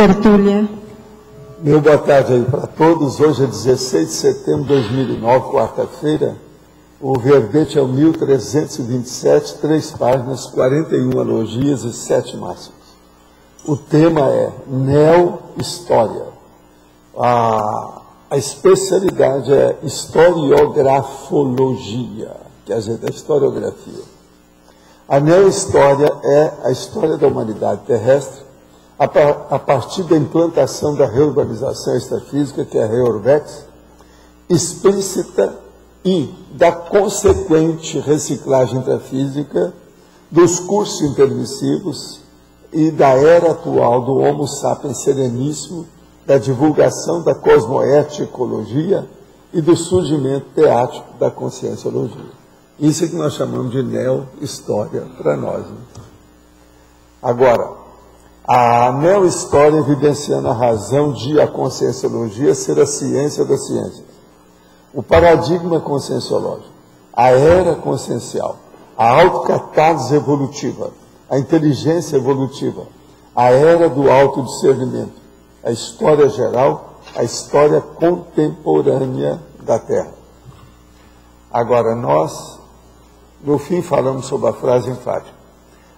tertúlia. Meu boa tarde aí para todos. Hoje é 16 de setembro de 2009, quarta-feira. O verbete é o 1327, 3 páginas, 41 elogias e 7 máximas. O tema é neo-história. A especialidade é historiografologia, quer dizer, da historiografia. A neo-história é a história da humanidade terrestre a partir da implantação da reurbanização extrafísica, que é a REURBEX, explícita, e da consequente reciclagem intrafísica dos cursos intermissivos e da era atual do Homo sapiens sereníssimo, da divulgação da cosmoeticologia e do surgimento teático da conscienciologia. Isso é que nós chamamos de neo-história para nós. Né? Agora, a neo-história evidenciando a razão de a conscienciologia ser a ciência das ciências. O paradigma conscienciológico, a era consciencial, a autocatálise evolutiva, a inteligência evolutiva, a era do autodiscernimento, a história geral, a história contemporânea da Terra. Agora, nós, no fim, falamos sobre a frase enfática.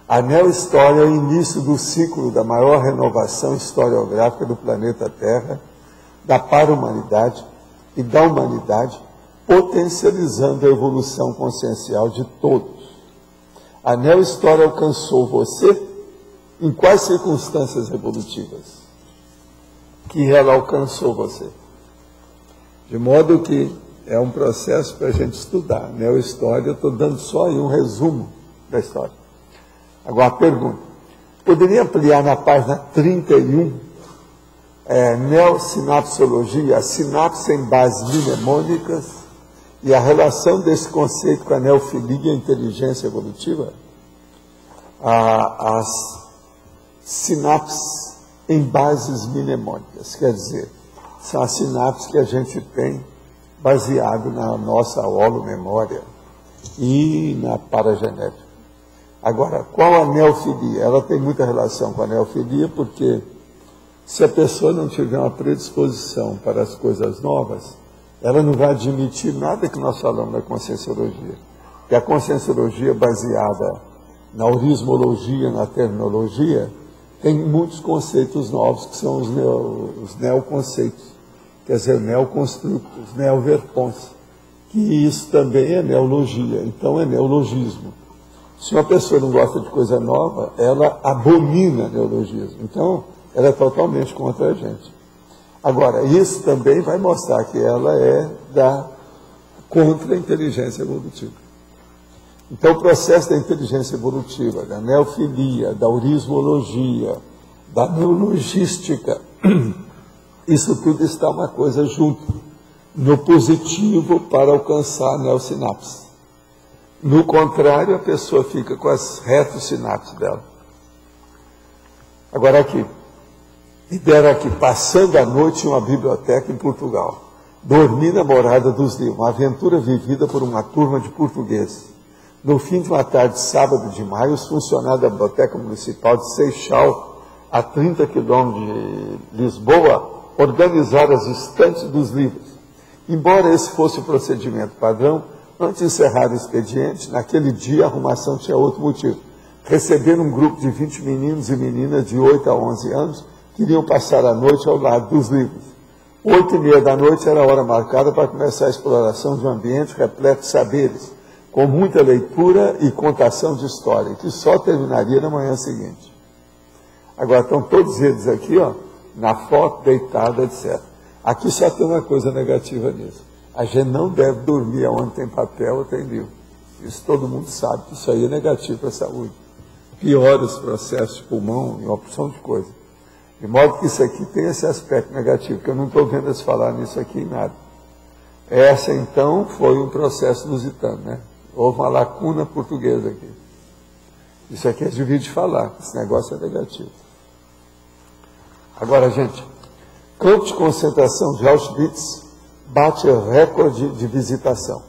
A neo-história é o início do ciclo da maior renovação historiográfica do planeta Terra, da para-humanidade e da humanidade, potencializando a evolução consciencial de todos. A neo-história alcançou você em quais circunstâncias evolutivas que ela alcançou você? De modo que é um processo para a gente estudar. Neo-história, eu estou dando só aí um resumo da história. Agora, a pergunta. Poderia ampliar na página 31, neosinapsologia, a sinapse em bases mnemônicas e a relação desse conceito com a neofilia e a inteligência evolutiva? As sinapses em bases mnemônicas, quer dizer, são as sinapses que a gente tem baseado na nossa holomemória e na paragenética. Agora, qual a neofilia? Ela tem muita relação com a neofilia, porque se a pessoa não tiver uma predisposição para as coisas novas, ela não vai admitir nada que nós falamos da conscienciologia. Porque a conscienciologia baseada na aurismologia, na terminologia, tem muitos conceitos novos, que são os neoconceitos, quer dizer, neoconstructos, neoverpons, que isso também é neologia, então é neologismo. Se uma pessoa não gosta de coisa nova, ela abomina neologismo. Então, ela é totalmente contra a gente. Agora, isso também vai mostrar que ela é contra a inteligência evolutiva. Então, o processo da inteligência evolutiva, da neofilia, da aurismologia, da neologística, isso tudo está uma coisa junto, no positivo para alcançar a neosinapse. No contrário, a pessoa fica com as retrosinapses dela. Agora aqui, e deram aqui, passando a noite em uma biblioteca em Portugal. Dormi na morada dos livros, uma aventura vivida por uma turma de portugueses. No fim de uma tarde de sábado de maio, os funcionários da Biblioteca Municipal de Seixal, a 30 quilômetros de Lisboa, organizaram as estantes dos livros. Embora esse fosse o procedimento padrão, antes de encerrar o expediente, naquele dia a arrumação tinha outro motivo. Receberam um grupo de 20 meninos e meninas de 8 a 11 anos que iriam passar a noite ao lado dos livros. 8h30 da noite era a hora marcada para começar a exploração de um ambiente repleto de saberes, com muita leitura e contação de história, que só terminaria na manhã seguinte. Agora estão todos eles aqui, ó, na foto, deitada, etc. Aqui só tem uma coisa negativa nisso. A gente não deve dormir onde tem papel ou tem livro. Isso todo mundo sabe, que isso aí é negativo para a saúde. Piora os processos de pulmão e uma opção de coisa. De modo que isso aqui tem esse aspecto negativo, que eu não estou vendo eles falar nisso aqui em nada. Essa, então, foi um processo lusitano, né? Houve uma lacuna portuguesa aqui. Isso aqui é difícil de falar, esse negócio é negativo. Agora, gente, campo de concentração de Auschwitz bate recorde de visitação.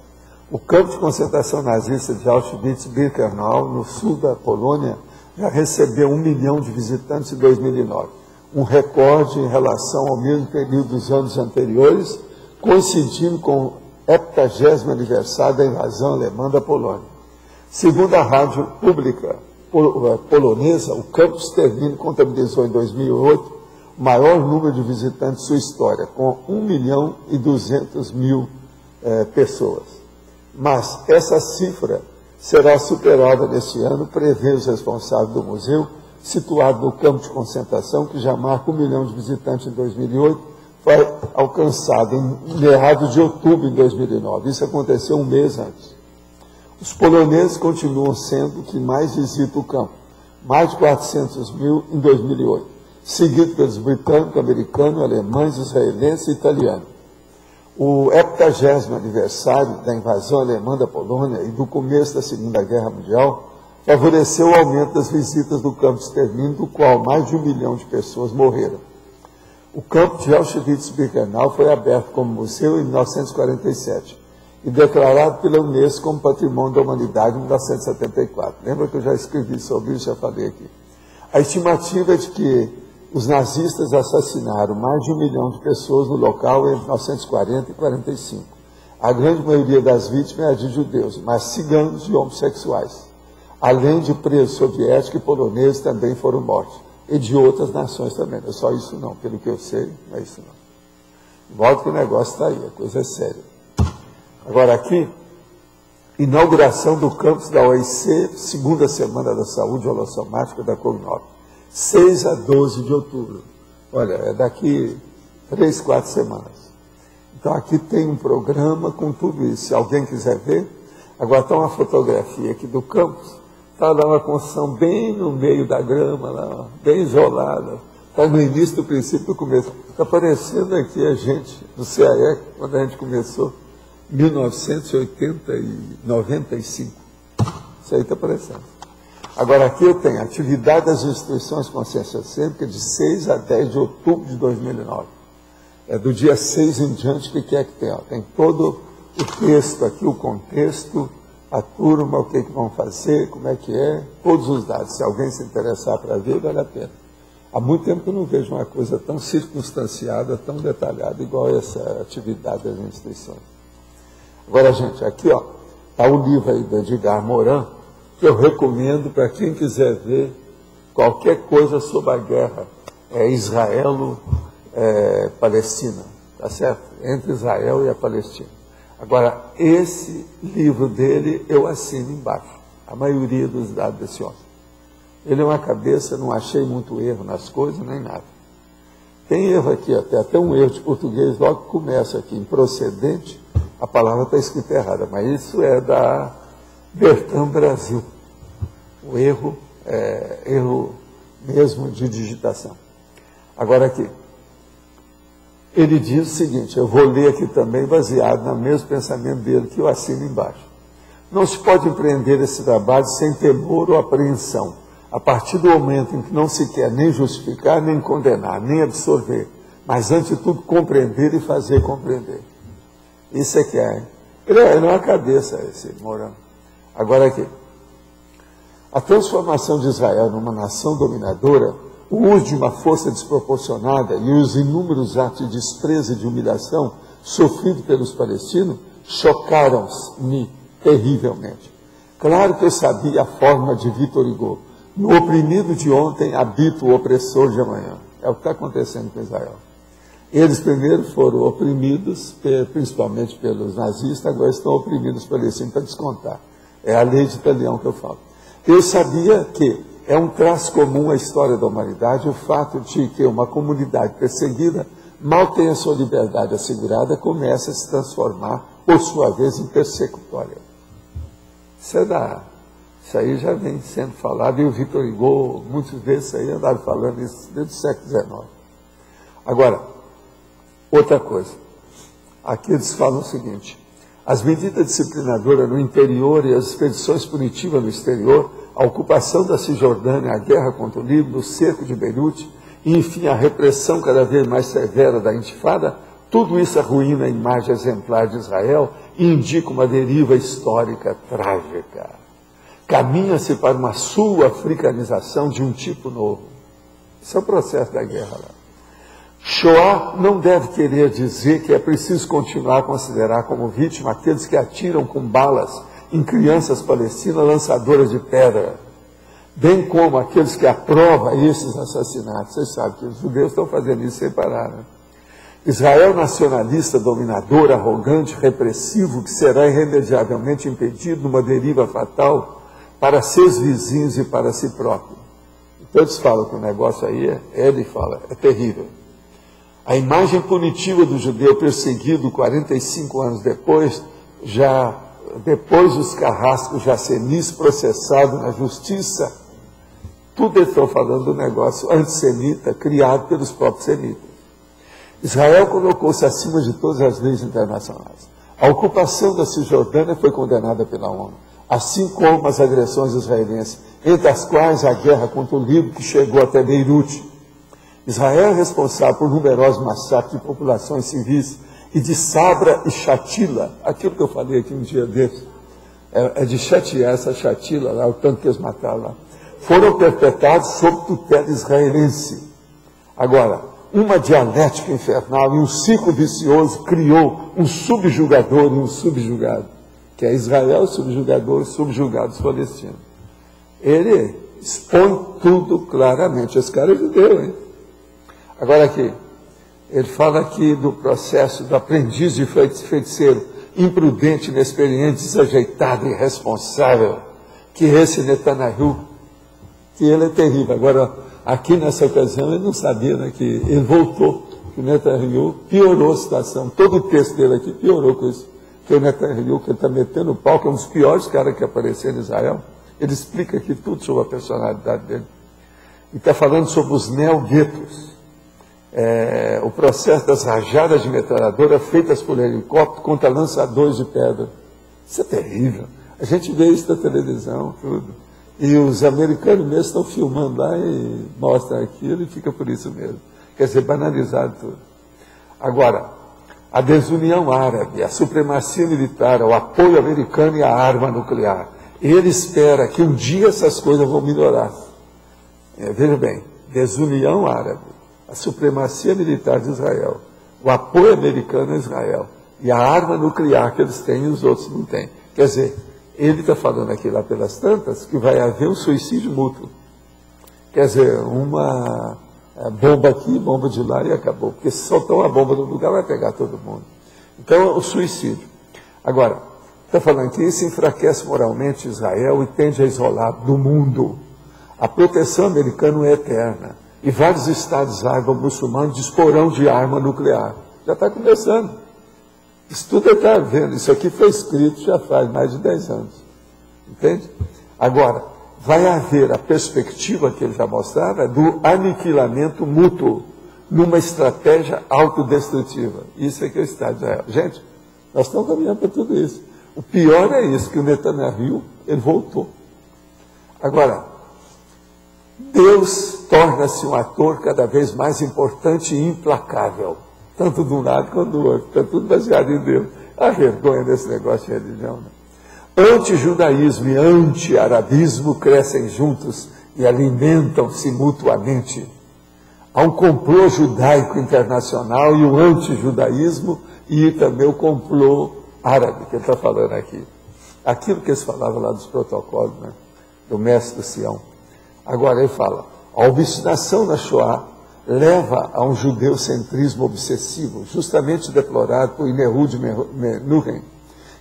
O campo de concentração nazista de Auschwitz-Birkenau, no sul da Polônia, já recebeu 1 milhão de visitantes em 2009. um recorde em relação ao mesmo período dos anos anteriores, coincidindo com o 70º aniversário da invasão alemã da Polônia. Segundo a rádio pública polonesa, o campus Termini contabilizou em 2008 o maior número de visitantes de sua história, com 1.200.000 pessoas. Mas essa cifra será superada neste ano, prevê os responsáveis do museu, situado no campo de concentração, que já marca 1 milhão de visitantes em 2008, foi alcançado em meados de outubro de 2009. Isso aconteceu um mês antes. Os poloneses continuam sendo que mais visitam o campo, mais de 400.000 em 2008, seguido pelos britânicos, americanos, alemães, israelenses e italianos. O 70º aniversário da invasão alemã da Polônia e do começo da Segunda Guerra Mundial favoreceu o aumento das visitas do campo de extermínio, do qual mais de 1 milhão de pessoas morreram. O campo de Auschwitz-Birkenau foi aberto como museu em 1947 e declarado pela Unesco como Patrimônio da Humanidade em 1974. Lembra que eu já escrevi sobre isso, já falei aqui. A estimativa é de que os nazistas assassinaram mais de 1 milhão de pessoas no local entre 1940 e 1945. A grande maioria das vítimas é de judeus, mas ciganos e homossexuais. Além de presos soviéticos e poloneses também foram mortos. E de outras nações também. Não é só isso não, pelo que eu sei, não é isso não. De modo que o negócio está aí, a coisa é séria. Agora aqui, inauguração do campus da OIC, segunda semana da saúde holossomática da Covid-19. 6 a 12 de outubro. Olha, é daqui 3, 4 semanas. Então aqui tem um programa com tudo isso. Se alguém quiser ver, agora está uma fotografia aqui do campus. Está lá uma construção bem no meio da grama, lá, bem isolada. Está no início do princípio do começo. Está aparecendo aqui a gente do CAE, quando a gente começou, 1980 e 95. Isso aí está aparecendo. Agora aqui eu tenho atividade das instituições de consciência cênica de 6 a 10 de outubro de 2009. É do dia 6 em diante, o que é que tem? Ó, tem todo o texto aqui, o contexto, a turma, o que vão fazer, como é que é, todos os dados. Se alguém se interessar para ver, vale a pena. Há muito tempo que eu não vejo uma coisa tão circunstanciada, tão detalhada, igual essa atividade das instituições. Agora, gente, aqui está o livro aí do Edgar Morin, que eu recomendo para quem quiser ver qualquer coisa sobre a guerra Israelo-Palestina, tá certo? Entre Israel e a Palestina. Agora, esse livro dele eu assino embaixo, a maioria dos dados desse homem. Ele é uma cabeça, não achei muito erro nas coisas, nem nada. Tem erro aqui, até um erro de português, logo que começa aqui, improcedente, a palavra está escrita errada, mas isso é da Bertrand Brasil. O erro é erro mesmo de digitação. Agora aqui, ele diz o seguinte, eu vou ler aqui também, baseado no mesmo pensamento dele, que eu assino embaixo. Não se pode empreender esse trabalho sem temor ou apreensão, a partir do momento em que não se quer nem justificar, nem condenar, nem absorver, mas, antes de tudo, compreender e fazer compreender. Isso é que é. Ele é uma cabeça, esse Morin. Agora aqui. A transformação de Israel numa nação dominadora, o uso de uma força desproporcionada e os inúmeros atos de desprezo e de humilhação sofridos pelos palestinos chocaram-me terrivelmente. Claro que eu sabia a forma de Victor Hugo. No oprimido de ontem habita o opressor de amanhã. É o que está acontecendo com Israel. Eles primeiro foram oprimidos, principalmente pelos nazistas, agora estão oprimidos os palestinos para descontar. É a lei de Italião que eu falo. Eu sabia que é um traço comum à história da humanidade o fato de que uma comunidade perseguida, mal tem a sua liberdade assegurada, começa a se transformar, por sua vez, em persecutória. Isso aí já vem sendo falado, e o Victor Hugo, muitas vezes, aí andava falando isso desde o século XIX. Agora, outra coisa, aqui eles falam o seguinte, as medidas disciplinadoras no interior e as expedições punitivas no exterior, a ocupação da Cisjordânia, a guerra contra o Líbano, o cerco de Beirute, e, enfim, a repressão cada vez mais severa da intifada, tudo isso arruína a imagem exemplar de Israel e indica uma deriva histórica trágica. Caminha-se para uma sul-africanização de um tipo novo. Esse é o processo da guerra lá. Shoah não deve querer dizer que é preciso continuar a considerar como vítima aqueles que atiram com balas em crianças palestinas lançadoras de pedra, bem como aqueles que aprovam esses assassinatos. Vocês sabem que os judeus estão fazendo isso sem parar, né? Israel nacionalista, dominador, arrogante, repressivo, que será irremediavelmente impedido numa deriva fatal para seus vizinhos e para si próprio. Então eles falam que o negócio aí ele fala, é terrível. A imagem punitiva do judeu perseguido 45 anos depois, depois dos carrascos já senis processado na justiça, tudo eles estão falando do negócio antissemita criado pelos próprios semitas. Israel colocou-se acima de todas as leis internacionais. A ocupação da Cisjordânia foi condenada pela ONU, assim como as agressões israelenses, entre as quais a guerra contra o Líbano, que chegou até Beirute. Israel é responsável por numerosos massacres de populações civis e de Sabra e Shatila, aquilo que eu falei aqui um dia desses, é de chatear essa Shatila lá, o tanto que eles mataram lá, foram perpetrados sob tutela israelense. Agora, uma dialética infernal e um ciclo vicioso criou um subjugador e um subjugado, que é Israel, subjugador e subjugados palestinos. Ele expõe tudo claramente. Esse cara é judeu, hein? Agora aqui, ele fala aqui do processo do aprendiz de feiticeiro, imprudente, inexperiente, desajeitado e irresponsável, que esse Netanyahu, que ele é terrível. Agora, aqui nessa ocasião, ele não sabia, né, que ele voltou, que o Netanyahu piorou a situação. Todo o texto dele aqui piorou com isso. Que o Netanyahu, que ele está metendo o pau, que é um dos piores caras que apareceram em Israel, ele explica aqui tudo sobre a personalidade dele. E está falando sobre os neoguetos. O processo das rajadas de metralhadora feitas por helicóptero contra lançadores de pedra. Isso é terrível. A gente vê isso na televisão, tudo. E os americanos mesmo estão filmando lá e mostram aquilo e fica por isso mesmo. Quer dizer, banalizado tudo. Agora, a desunião árabe, a supremacia militar, o apoio americano e a arma nuclear. Ele espera que um dia essas coisas vão melhorar. Veja bem, desunião árabe, a supremacia militar de Israel, o apoio americano a Israel e a arma nuclear que eles têm e os outros não têm. Quer dizer, ele está falando aqui lá pelas tantas que vai haver um suicídio mútuo. Quer dizer, uma bomba aqui, bomba de lá e acabou. Porque se soltar uma bomba no lugar vai pegar todo mundo. Então, o suicídio. Agora, está falando que isso enfraquece moralmente Israel e tende a isolar do mundo. A proteção americana é eterna. E vários estados árabes muçulmanos disporão de arma nuclear. Já está começando. Isso tudo está vendo. Isso aqui foi escrito já faz mais de 10 anos. Entende? Agora, vai haver a perspectiva que ele já mostrava do aniquilamento mútuo numa estratégia autodestrutiva. Isso é que é o Estado de Israel. Gente, nós estamos caminhando para tudo isso. O pior é isso, que o Netanyahu, ele voltou. Agora, Deus torna-se um ator cada vez mais importante e implacável, tanto de um lado quanto do outro. Está tudo baseado em Deus. A vergonha desse negócio de religião, né? Anti-judaísmo e anti-arabismo crescem juntos e alimentam-se mutuamente. Há um complô judaico internacional e o anti-judaísmo e também o complô árabe, que ele está falando aqui. Aquilo que eles falavam lá dos protocolos, né, do mestre do Sião. Agora ele fala, a obstinação na Shoah leva a um judeocentrismo obsessivo, justamente deplorado por Ehud Menuhin,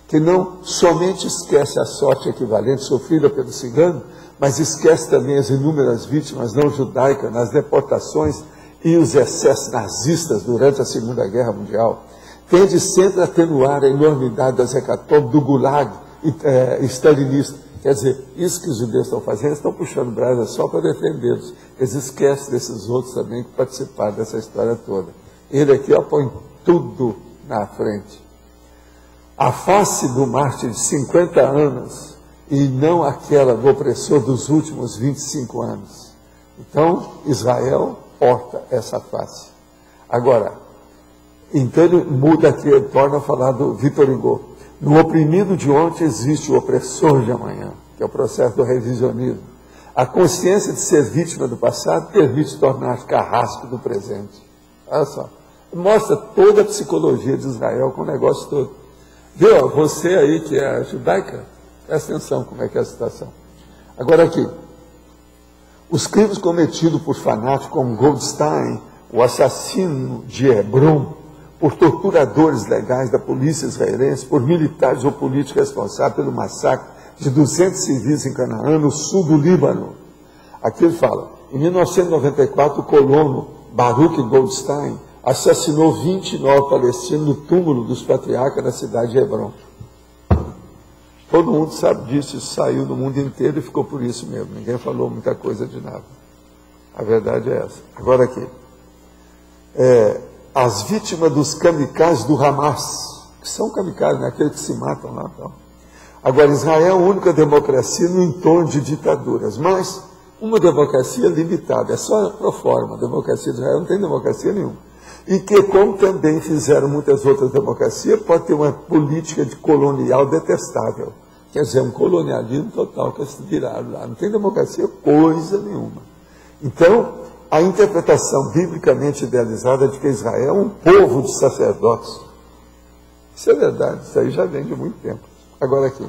que não somente esquece a sorte equivalente sofrida pelo cigano, mas esquece também as inúmeras vítimas não judaicas nas deportações e os excessos nazistas durante a Segunda Guerra Mundial. Tende sempre a atenuar a enormidade das hecatombes do Gulag stalinista. Quer dizer, isso que os judeus estão fazendo, estão puxando brasa só para defendê-los. Eles esquecem desses outros também que participaram dessa história toda. Ele aqui põe tudo na frente. A face do mártir de 50 anos e não aquela do opressor dos últimos 25 anos. Então, Israel porta essa face. Agora, então ele muda aqui, ele torna a falar do Victor Hugo. No oprimido de ontem existe o opressor de amanhã, que é o processo do revisionismo. A consciência de ser vítima do passado permite tornar carrasco do presente. Olha só. Mostra toda a psicologia de Israel com o negócio todo. Viu? Você aí que é judaica, presta atenção como é que é a situação. Agora aqui. Os crimes cometidos por fanáticos como Goldstein, o assassino de Hebron, por torturadores legais da polícia israelense, por militares ou políticos responsáveis pelo massacre de 200 civis em Canaã, no sul do Líbano. Aqui ele fala, em 1994, o colono Baruch Goldstein assassinou 29 palestinos no túmulo dos patriarcas da cidade de Hebron. Todo mundo sabe disso, isso saiu no mundo inteiro e ficou por isso mesmo. Ninguém falou muita coisa de nada. A verdade é essa. Agora aqui. As vítimas dos kamikazes do Hamas, que são kamikazes, né? Aqueles que se matam lá. Então. Agora, Israel é a única democracia no entorno de ditaduras, mas uma democracia limitada, é só pro forma. A democracia de Israel não tem democracia nenhuma. E que, como também fizeram muitas outras democracias, pode ter uma política de colonial detestável. Quer dizer, um colonialismo total que eles viraram lá. Não tem democracia coisa nenhuma. Então, a interpretação biblicamente idealizada de que Israel é um povo de sacerdotes. Isso é verdade, isso aí já vem de muito tempo. Agora aqui.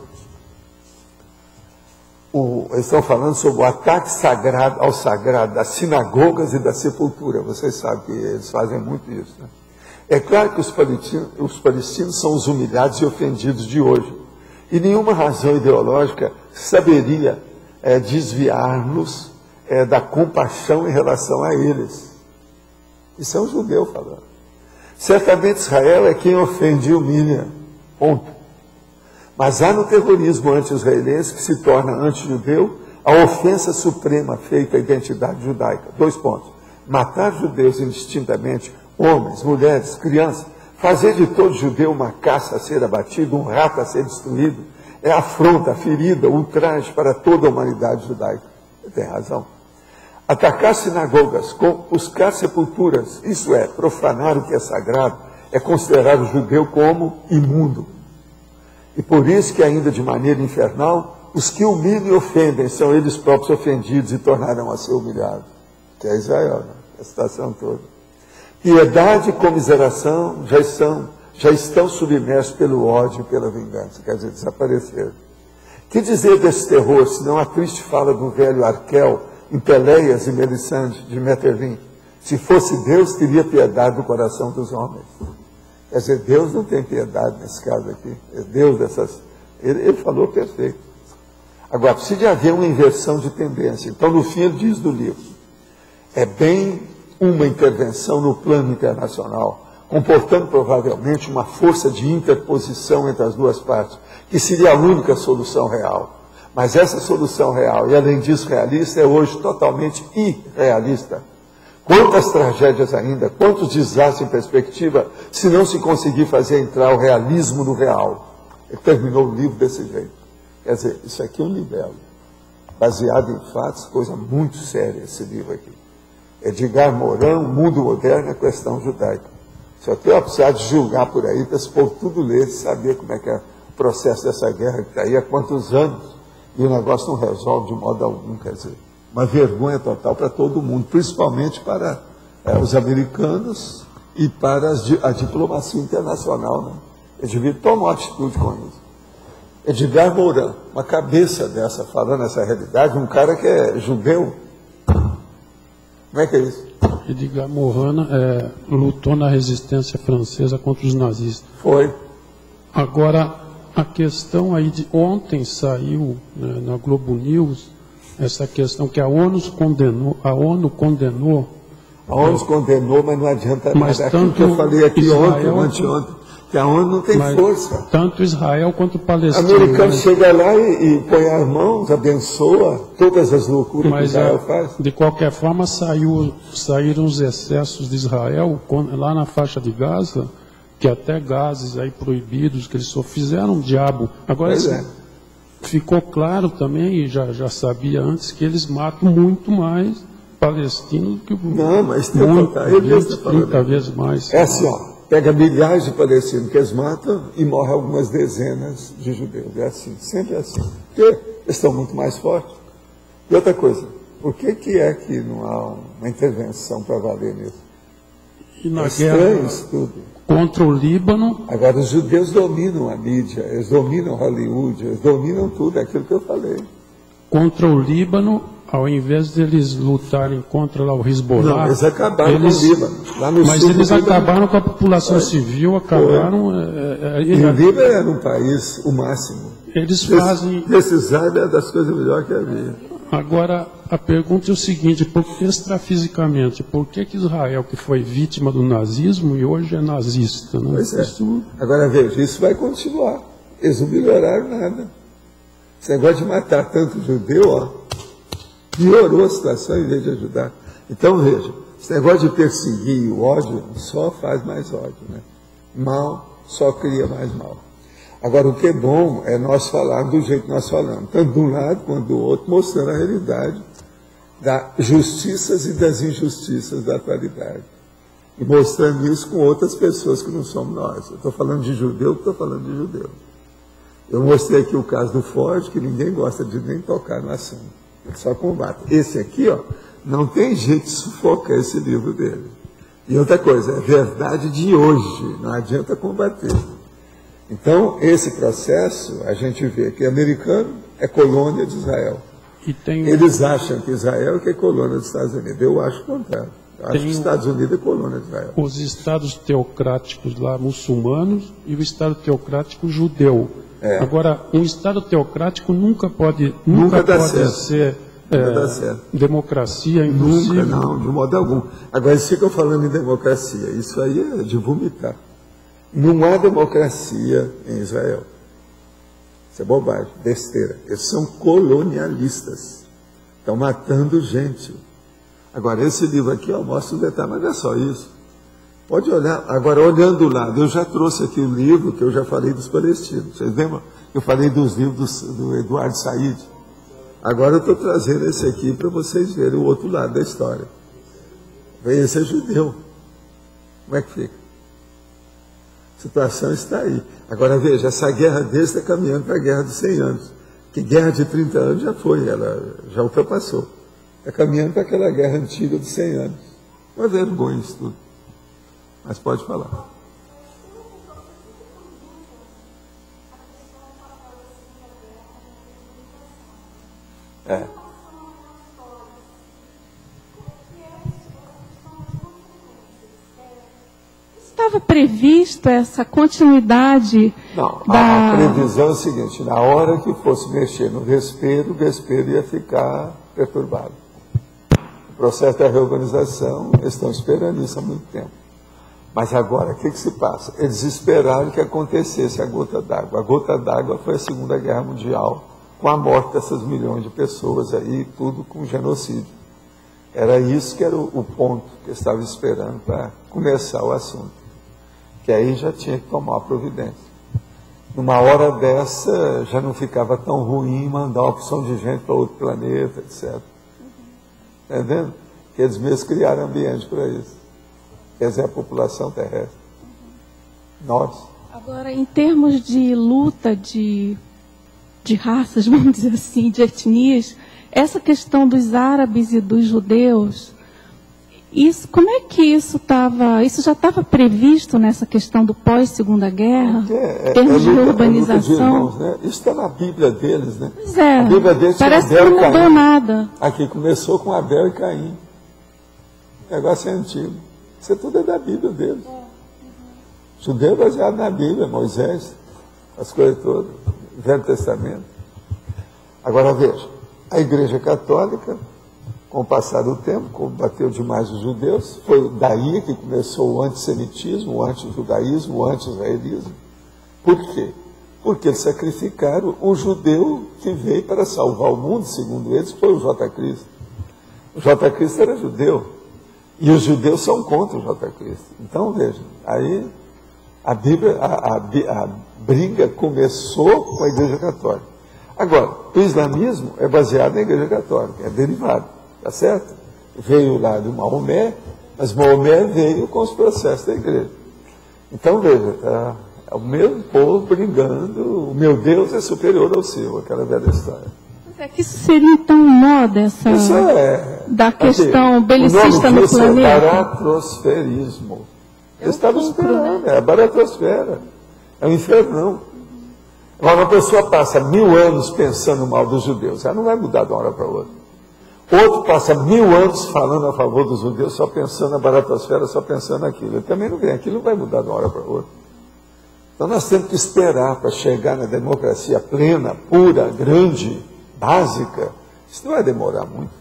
Eles estão falando sobre o ataque sagrado ao sagrado das sinagogas e da sepultura. Vocês sabem que eles fazem muito isso, né? É claro que os palestinos são os humilhados e ofendidos de hoje. E nenhuma razão ideológica saberia desviar-nos da compaixão em relação a eles. Isso é um judeu falando. Certamente Israel é quem ofende e humilha. Ponto. Mas há no terrorismo anti-israelense, que se torna anti-judeu, a ofensa suprema feita à identidade judaica. 2 pontos. Matar judeus indistintamente, homens, mulheres, crianças, fazer de todo judeu uma caça a ser abatida, um rato a ser destruído, é afronta, ferida, ultraje para toda a humanidade judaica. Ele tem razão. Atacar sinagogas, buscar sepulturas, isso é, profanar o que é sagrado, é considerar o judeu como imundo. E por isso que ainda de maneira infernal, os que humilham e ofendem são eles próprios ofendidos e tornarão a ser humilhados. Que é Israel, né? A situação toda. Piedade e comiseração já estão submersos pelo ódio e pela vingança, quer dizer, desapareceram. Que dizer desse terror, senão a triste fala do velho Arquel, em Peleias e Melissande, de Metterlin? Se fosse Deus, teria piedade do coração dos homens. Quer dizer, Deus não tem piedade nesse caso aqui. É Deus dessas... Ele falou perfeito. Agora, precisa haver uma inversão de tendência. Então, no fim, ele diz do livro, é bem uma intervenção no plano internacional, comportando provavelmente uma força de interposição entre as duas partes, que seria a única solução real. Mas essa solução real, e além disso realista, é hoje totalmente irrealista. Quantas tragédias ainda, quantos desastres em perspectiva, se não se conseguir fazer entrar o realismo no real. Ele terminou o livro desse jeito. Quer dizer, isso aqui é um libelo, baseado em fatos, coisa muito séria esse livro aqui. Edgar Morin, Mundo Moderno, a questão judaica. Só que eu precisar de julgar por aí, para esse povo tudo ler, saber como é que é o processo dessa guerra que está aí há quantos anos, e o negócio não resolve de modo algum, quer dizer. Uma vergonha total para todo mundo, principalmente para os americanos e para a diplomacia internacional. Né? Eles deviam tomar uma atitude com isso. Edgar Morin, uma cabeça dessa, falando essa realidade, um cara que é judeu. Como é que é isso? Edgar Morin lutou na resistência francesa contra os nazistas. Foi. Agora, a questão aí de ontem saiu, né, na Globo News, essa questão que a ONU condenou. A ONU condenou, mas não adianta mas nada. tanto Aquilo que eu falei aqui Israel, ontem, que a ONU não tem força. Tanto Israel quanto o O Palestina. americano chega lá e põe as mãos, abençoa todas as loucuras que Israel faz. De qualquer forma, saíram os excessos de Israel lá na faixa de Gaza, que até gases aí proibidos, que eles só fizeram um diabo. Agora, ficou claro também, e já sabia antes, que eles matam muito mais palestinos que o... Não, mas tem 30 vezes mais. É assim, ó, pega milhares de palestinos que eles matam e morre algumas dezenas de judeus. É assim, sempre assim. Porque eles estão muito mais fortes. E outra coisa, por que é que não há uma intervenção para valer nisso? E na guerra tudo. Contra o Líbano... Agora, os judeus dominam a mídia, eles dominam Hollywood, eles dominam tudo, é aquilo que eu falei. Contra o Líbano, ao invés deles lutarem contra lá o Hezbollah... Não, eles acabaram com o Líbano. Lá no mas sul eles Líbano, acabaram com a população civil, acabaram... E o Líbano era um país, o máximo. Eles fazem... Precisar é das coisas melhores que havia. Agora, a pergunta é o seguinte, extrafisicamente, por que Israel, que foi vítima do nazismo e hoje é nazista? Né? Pois é. Agora veja, isso vai continuar. Eles não melhoraram nada. Esse negócio de matar tanto judeu, ó, piorou a situação em vez de ajudar. Então veja, esse negócio de perseguir o ódio só faz mais ódio, né? Mal só cria mais mal. Agora, o que é bom é nós falarmos do jeito que nós falamos, tanto de um lado quanto do outro, mostrando a realidade das justiças e das injustiças da atualidade. E mostrando isso com outras pessoas que não somos nós. Eu estou falando de judeu, estou falando de judeu. Eu mostrei aqui o caso do Ford, que ninguém gosta de nem tocar no assunto. Ele só combate. Esse aqui, ó, não tem jeito de sufocar esse livro dele. E outra coisa, é verdade de hoje, não adianta combater. Então, esse processo, a gente vê que americano é colônia de Israel. Eles acham que Israel é colônia dos Estados Unidos. Eu acho o contrário. Eu acho que os Estados Unidos é colônia de Israel. Os estados teocráticos lá, muçulmanos, e o estado teocrático judeu. Agora, um estado teocrático nunca pode ser democracia, inclusive. Nunca, não, de modo algum. Agora, eles ficam falando em democracia. Isso aí é de vomitar. Não há democracia em Israel. Isso é bobagem, besteira. Eles são colonialistas. Estão matando gente. Agora, esse livro aqui, ó, mostra o detalhe, mas não é só isso. Pode olhar. Agora, olhando do lado, eu já trouxe aqui o livro que eu já falei dos palestinos. Vocês lembram? Eu falei dos livros do Eduardo Said. Agora eu estou trazendo esse aqui para vocês verem o outro lado da história. Esse é judeu. Como é que fica? A situação está aí. Agora veja, essa guerra deles está caminhando para a guerra de 100 anos. Que guerra de 30 anos já foi, ela já ultrapassou. Está caminhando para aquela guerra antiga de 100 anos. Uma vergonha isso tudo. Mas pode falar. Estava previsto essa continuidade? Não, a previsão é o seguinte, na hora que fosse mexer no vespeiro, o vespeiro ia ficar perturbado. O processo da reorganização, eles estão esperando isso há muito tempo. Mas agora, o que se passa? Eles esperaram que acontecesse a gota d'água. A gota d'água foi a Segunda Guerra Mundial, com a morte dessas milhões de pessoas aí, tudo com genocídio. Era isso que era o ponto que eles estavam esperando para começar o assunto. Que aí já tinha que tomar a providência. Numa hora dessa, já não ficava tão ruim mandar uma opção de gente para outro planeta, etc. Entendendo? Que eles mesmos criaram ambiente para isso. Quer dizer, a população terrestre. Nós. Agora, em termos de luta de raças, vamos dizer assim, de etnias, essa questão dos árabes e dos judeus, como é que isso já estava previsto nessa questão do pós-Segunda Guerra? Em termos de urbanização? Irmãos, né? Isso está na Bíblia deles, né? Pois é, a Bíblia deles parece que não mudou nada. Aqui começou com Abel e Caim. O negócio é antigo. Isso tudo é da Bíblia deles. Judeu é baseado na Bíblia, Moisés, as coisas todas, Velho Testamento. Agora veja, a Igreja Católica, com o passar do tempo, combateu demais os judeus, foi daí que começou o antissemitismo, o antijudaísmo, o anti-israelismo. Por quê? Porque eles sacrificaram o judeu que veio para salvar o mundo, segundo eles, foi o J. Cristo. O J. Cristo era judeu. E os judeus são contra o J. Cristo. Então, veja, aí a briga começou com a Igreja Católica. Agora, o islamismo é baseado na Igreja Católica, é derivado, tá certo? Veio lá do Maomé, mas Maomé veio com os processos da Igreja. Então, veja, é o mesmo povo brigando, o meu Deus é superior ao seu, aquela velha história. Mas é que isso seria então um nó dessa, da questão belicista no planeta? É baratrosferismo. Eu estava esperando, é a baratrosfera. É um infernão. Agora, uma pessoa passa 1000 anos pensando mal dos judeus, ela não vai mudar de uma hora para outra. Outro passa 1000 anos falando a favor dos judeus, só pensando na baratosfera, só pensando naquilo. Ele também não vem, aquilo não vai mudar de uma hora para outra. Então nós temos que esperar para chegar na democracia plena, pura, grande, básica. Isso não vai demorar muito.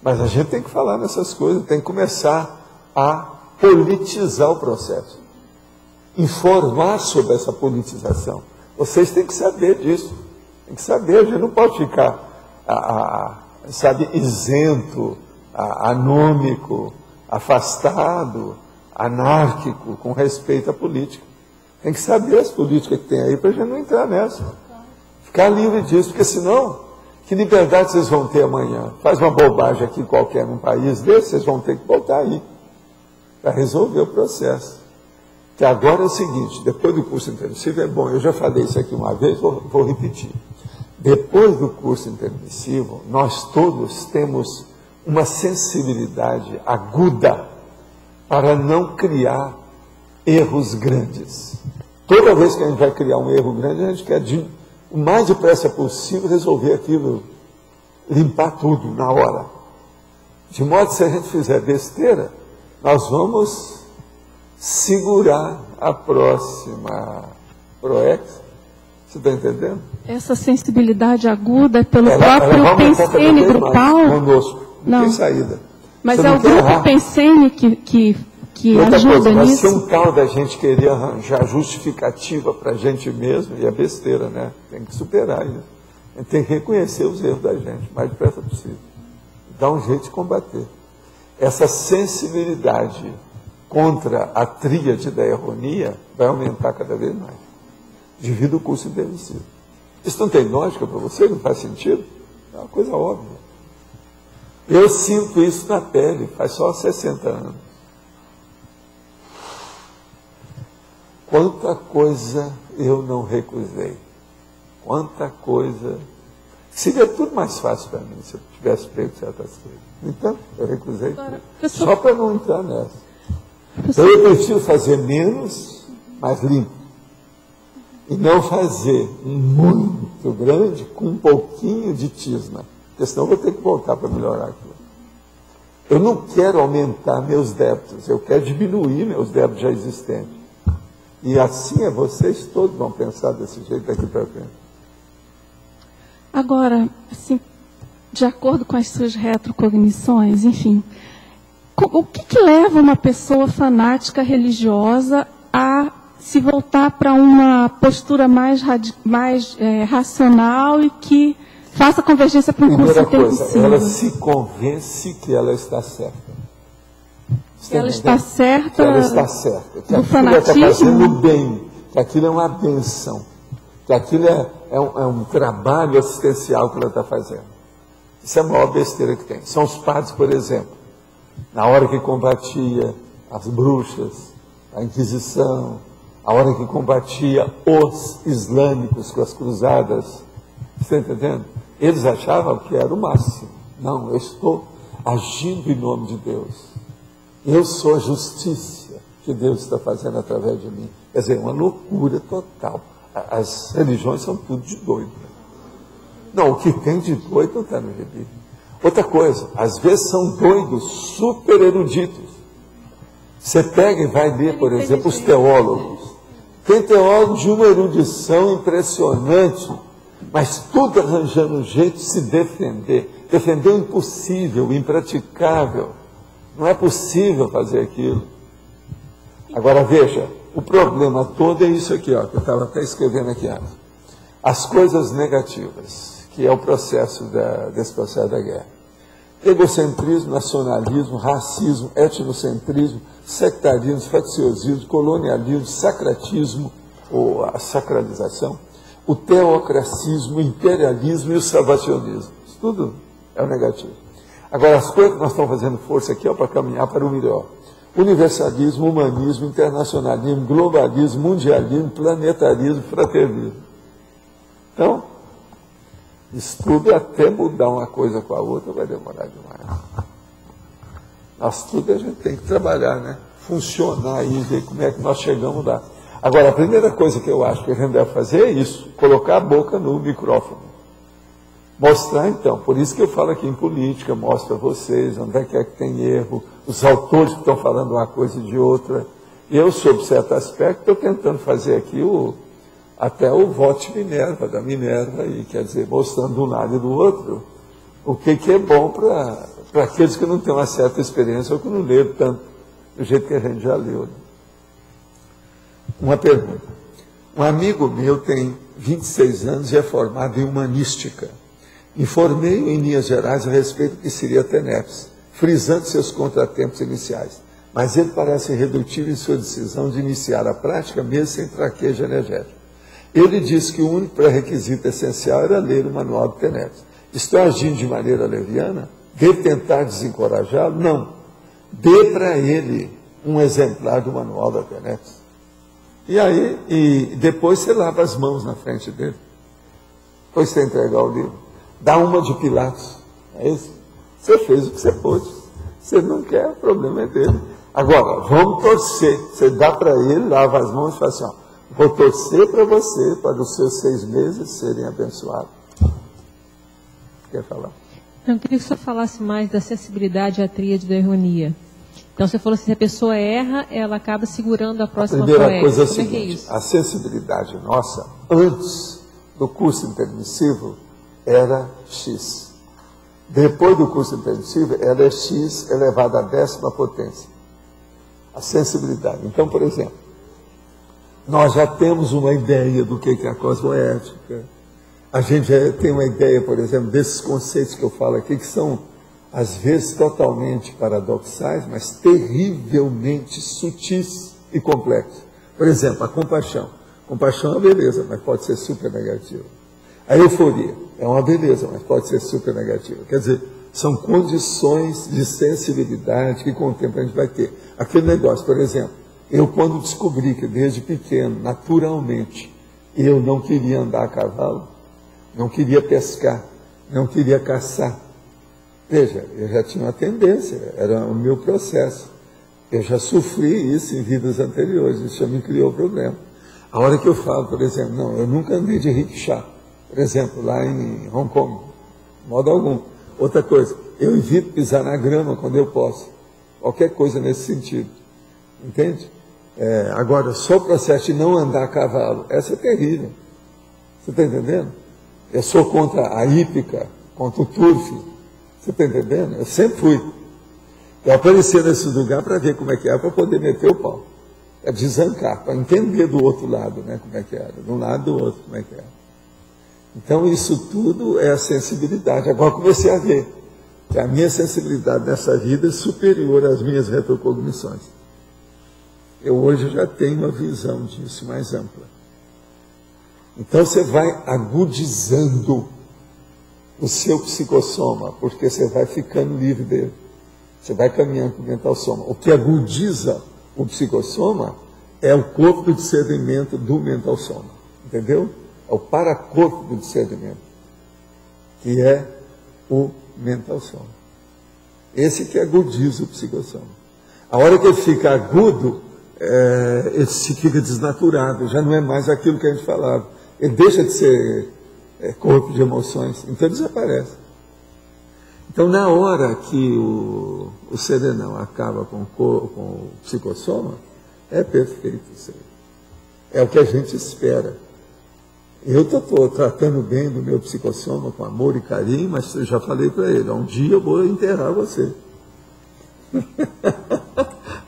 Mas a gente tem que falar nessas coisas, tem que começar a politizar o processo. Informar sobre essa politização. Vocês têm que saber disso. Tem que saber, a gente não pode ficar, isento, anômico, afastado, anárquico, com respeito à política. Tem que saber as políticas que tem aí para a gente não entrar nessa. Ficar livre disso, porque senão, que liberdade vocês vão ter amanhã? Faz uma bobagem aqui qualquer num país desse, vocês vão ter que voltar aí para resolver o processo. Que agora é o seguinte, depois do curso intermissivo é bom, eu já falei isso aqui uma vez, vou repetir. Depois do curso intermissivo, nós todos temos uma sensibilidade aguda para não criar erros grandes. Toda vez que a gente vai criar um erro grande, a gente quer o mais depressa possível resolver aquilo, limpar tudo na hora. De modo que se a gente fizer besteira, nós vamos segurar a próxima PROEX. Você está entendendo? Essa sensibilidade aguda pelo próprio Pensene grupal? Conosco, não tem saída. Mas é o grupo Pensene que ajuda nisso? Vai ser um tal da gente querer arranjar justificativa para a gente mesmo, e é besteira, né? Tem que superar isso. A gente tem que reconhecer os erros da gente, o mais depressa possível. Dar um jeito de combater. Essa sensibilidade contra a tríade da ironia vai aumentar cada vez mais, devido ao curso intermissivo. Isso não tem lógica para você? Não faz sentido? É uma coisa óbvia. Eu sinto isso na pele, faz só 60 anos. Quanta coisa eu não recusei. Quanta coisa. Seria tudo mais fácil para mim se eu tivesse feito certas coisas. Então, eu recusei tudo. Só para não entrar nessa. Então, eu prefiro fazer menos, mais limpo. E não fazer muito grande com um pouquinho de tisma. Porque senão eu vou ter que voltar para melhorar aquilo. Eu não quero aumentar meus débitos, eu quero diminuir meus débitos já existentes. E assim vocês todos vão pensar desse jeito daqui para frente. Agora, assim, de acordo com as suas retrocognições, enfim, o que leva uma pessoa fanática religiosa a se voltar para uma postura mais racional e que faça convergência para um curso intermissivo? Ela se convence que ela está certa. Que ela está certa. Que ela está certa. Que do fanatismo. Está fazendo bem. Que aquilo é uma bênção. Que aquilo é um trabalho assistencial que ela está fazendo. Isso é a maior besteira que tem. São os padres, por exemplo, na hora que combatia as bruxas, a Inquisição, a hora que combatia os islâmicos com as cruzadas, você está entendendo? Eles achavam que era o máximo. Não, eu estou agindo em nome de Deus. Eu sou a justiça que Deus está fazendo através de mim. Quer dizer, uma loucura total. As religiões são tudo de doido. Não, o que tem de doido não está no gibi. Outra coisa, às vezes são doidos super eruditos. Você pega e vai ler, por exemplo, os teólogos. Tem teólogos de uma erudição impressionante, mas tudo arranjando um jeito de se defender. Defender o impossível, o impraticável. Não é possível fazer aquilo. Agora veja, o problema todo é isso aqui, ó, que eu estava até escrevendo aqui antes. As coisas negativas, que é o processo desse processo da guerra. Egocentrismo, nacionalismo, racismo, etnocentrismo, sectarismo, facciosismo, colonialismo, sacratismo, ou a sacralização, o teocracismo, o imperialismo e o salvacionismo. Isso tudo é o negativo. Agora, as coisas que nós estamos fazendo força aqui para caminhar para o melhor. Universalismo, humanismo, internacionalismo, globalismo, mundialismo, planetarismo, fraternismo. Então, Estudo até mudar uma coisa com a outra vai demorar demais. Nós tudo a gente tem que trabalhar, né? Funcionar e ver como é que nós chegamos lá. Agora, a primeira coisa que eu acho que a gente deve fazer é isso, colocar a boca no micrófono. Mostrar, então, por isso que eu falo aqui em política, mostro a vocês onde é que tem erro, os autores que estão falando uma coisa e de outra. Eu, sob certo aspecto, estou tentando fazer aqui até o voto Minerva, da Minerva, e quer dizer, mostrando de um lado e do outro, o que é bom para aqueles que não têm uma certa experiência ou que não leram tanto, do jeito que a gente já leu. Né? Uma pergunta. Um amigo meu tem 26 anos e é formado em humanística. Informei-o em linhas gerais a respeito do que seria a TENEPS, frisando seus contratempos iniciais. Mas ele parece irredutível em sua decisão de iniciar a prática, mesmo sem traquejo energético. Ele disse que o único pré-requisito essencial era ler o manual do TENEPS. Estou agindo de maneira leviana? Devo tentar desencorajá-lo? Não. Dê para ele um exemplar do manual da TENEPS. E depois você lava as mãos na frente dele. Depois você entregar o livro. Dá uma de Pilatos. É isso. Você fez o que você pôde. Você não quer, o problema é dele. Agora, vamos torcer. Você dá para ele, lava as mãos e fala assim, ó, vou torcer para você, para os seus 6 meses serem abençoados. Quer falar? Eu queria que o senhor falasse mais da sensibilidade à tríade da ironia. Então, você falou assim, se a pessoa erra, ela acaba segurando a próxima poética. A primeira coisa é a seguinte, seguinte, é isso? A sensibilidade nossa, antes do curso intermissivo, era X. Depois do curso intermissivo, ela é X elevado à 10ª potência. A sensibilidade. Então, por exemplo, nós já temos uma ideia do que é a cosmoética. A gente já tem uma ideia, por exemplo, desses conceitos que eu falo aqui, que são, às vezes, totalmente paradoxais, mas terrivelmente sutis e complexos. Por exemplo, a compaixão. Compaixão é uma beleza, mas pode ser super negativa. A euforia é uma beleza, mas pode ser super negativa. Quer dizer, são condições de sensibilidade que com o tempo a gente vai ter. Aquele negócio, por exemplo, eu quando descobri que desde pequeno, naturalmente, eu não queria andar a cavalo, não queria pescar, não queria caçar. Veja, eu já tinha uma tendência, era o meu processo. Eu já sofri isso em vidas anteriores, isso já me criou problema. A hora que eu falo, por exemplo, não, eu nunca andei de rickshaw, por exemplo, lá em Hong Kong, de modo algum. Outra coisa, eu evito pisar na grama quando eu posso. Qualquer coisa nesse sentido. Entende? Agora, só o processo de não andar a cavalo, essa é terrível. Você está entendendo? Eu sou contra a hípica, contra o turf. Você está entendendo? Eu sempre fui. Eu apareci nesse lugar para ver como é que era, para poder meter o pau. É desancar, para entender do outro lado, né, como é que era. De um lado do outro, como é que era. Então, isso tudo é a sensibilidade. Agora comecei a ver que a minha sensibilidade nessa vida é superior às minhas retrocognições. Eu hoje já tenho uma visão disso mais ampla. Então, você vai agudizando o seu psicossoma, porque você vai ficando livre dele. Você vai caminhando para o mental soma. O que agudiza o psicossoma é o corpo do discernimento do mental soma. Entendeu? É o paracorpo do discernimento, que é o mental soma. Esse que agudiza o psicossoma. A hora que ele fica agudo, ele se fica desnaturado, já não é mais aquilo que a gente falava. Ele deixa de ser corpo de emoções, então desaparece. Então, na hora que o serenão acaba com o psicossoma, é perfeito isso aí. É o que a gente espera. Eu estou tratando bem do meu psicossoma com amor e carinho, mas eu já falei para ele, um dia eu vou enterrar você.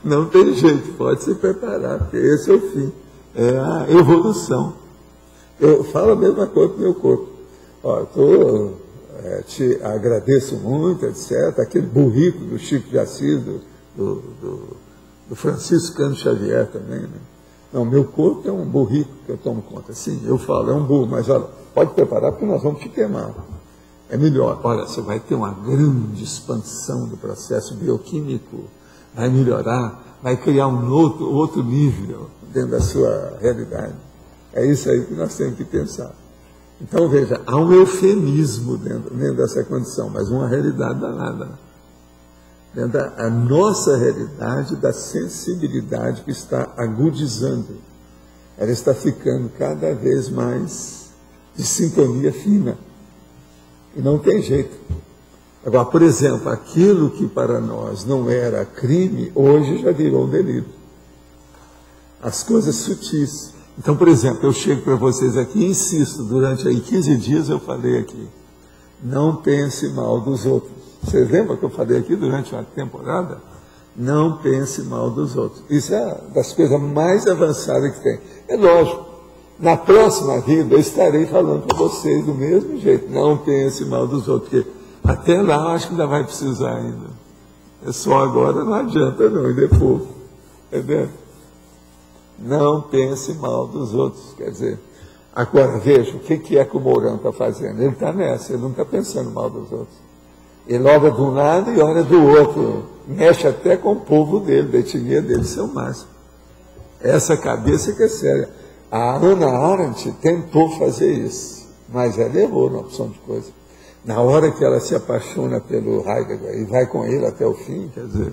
Não tem jeito, pode se preparar, porque esse é o fim. É a evolução. Eu falo a mesma coisa para o meu corpo. Te agradeço muito, etc. Aquele burrico do Chico de Assis, do Francisco Cândido Xavier também, né? Não, meu corpo é um burrico que eu tomo conta. Sim, eu falo, é um burro, mas olha, pode preparar porque nós vamos te queimar. É melhor. Olha, você vai ter uma grande expansão do processo bioquímico, vai melhorar, vai criar um outro nível dentro da sua realidade. É isso aí que nós temos que pensar. Então, veja, há um eufemismo dentro dessa condição, mas uma realidade danada. Dentro da nossa realidade da sensibilidade que está agudizando. Ela está ficando cada vez mais de sintonia fina. E não tem jeito. Agora, por exemplo, aquilo que para nós não era crime, hoje já virou um delito. As coisas sutis. Então, por exemplo, eu chego para vocês aqui e insisto, durante aí 15 dias eu falei aqui, não pense mal dos outros. Vocês lembram que eu falei aqui durante a temporada? Não pense mal dos outros. Isso é das coisas mais avançadas que tem. É lógico, na próxima vida eu estarei falando para vocês do mesmo jeito. Não pense mal dos outros, porque até lá eu acho que ainda vai precisar ainda. É só agora, não adianta não, e depois. Entendeu? Não pense mal dos outros, quer dizer. Agora, veja, o que é que o Mourão está fazendo? Ele está nessa, ele não está pensando mal dos outros. Ele olha de um lado e olha do outro. Mexe até com o povo dele, da etnia dele, isso é o máximo. Essa cabeça que é séria. A Hannah Arendt tentou fazer isso, mas ela errou na opção de coisa. Na hora que ela se apaixona pelo Heidegger e vai com ele até o fim, quer dizer,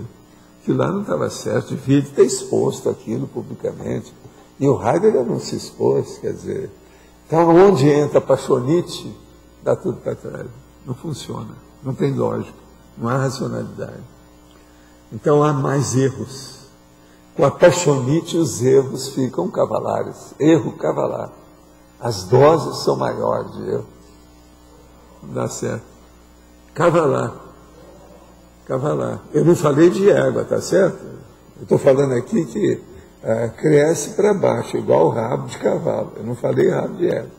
que lá não estava certo, devia ter exposto aquilo publicamente. E o Heidegger não se expôs, quer dizer. Então, onde entra a paixonite, dá tudo para trás. Não funciona, não tem lógica, não há racionalidade. Então, há mais erros. Com a paixonite, os erros ficam cavalares. Erro cavalar. As doses são maiores de erro. Não dá certo. Cavalar. Cavalar. Eu não falei de égua, tá certo? Eu estou falando aqui que cresce para baixo, igual o rabo de cavalo. Eu não falei rabo de égua.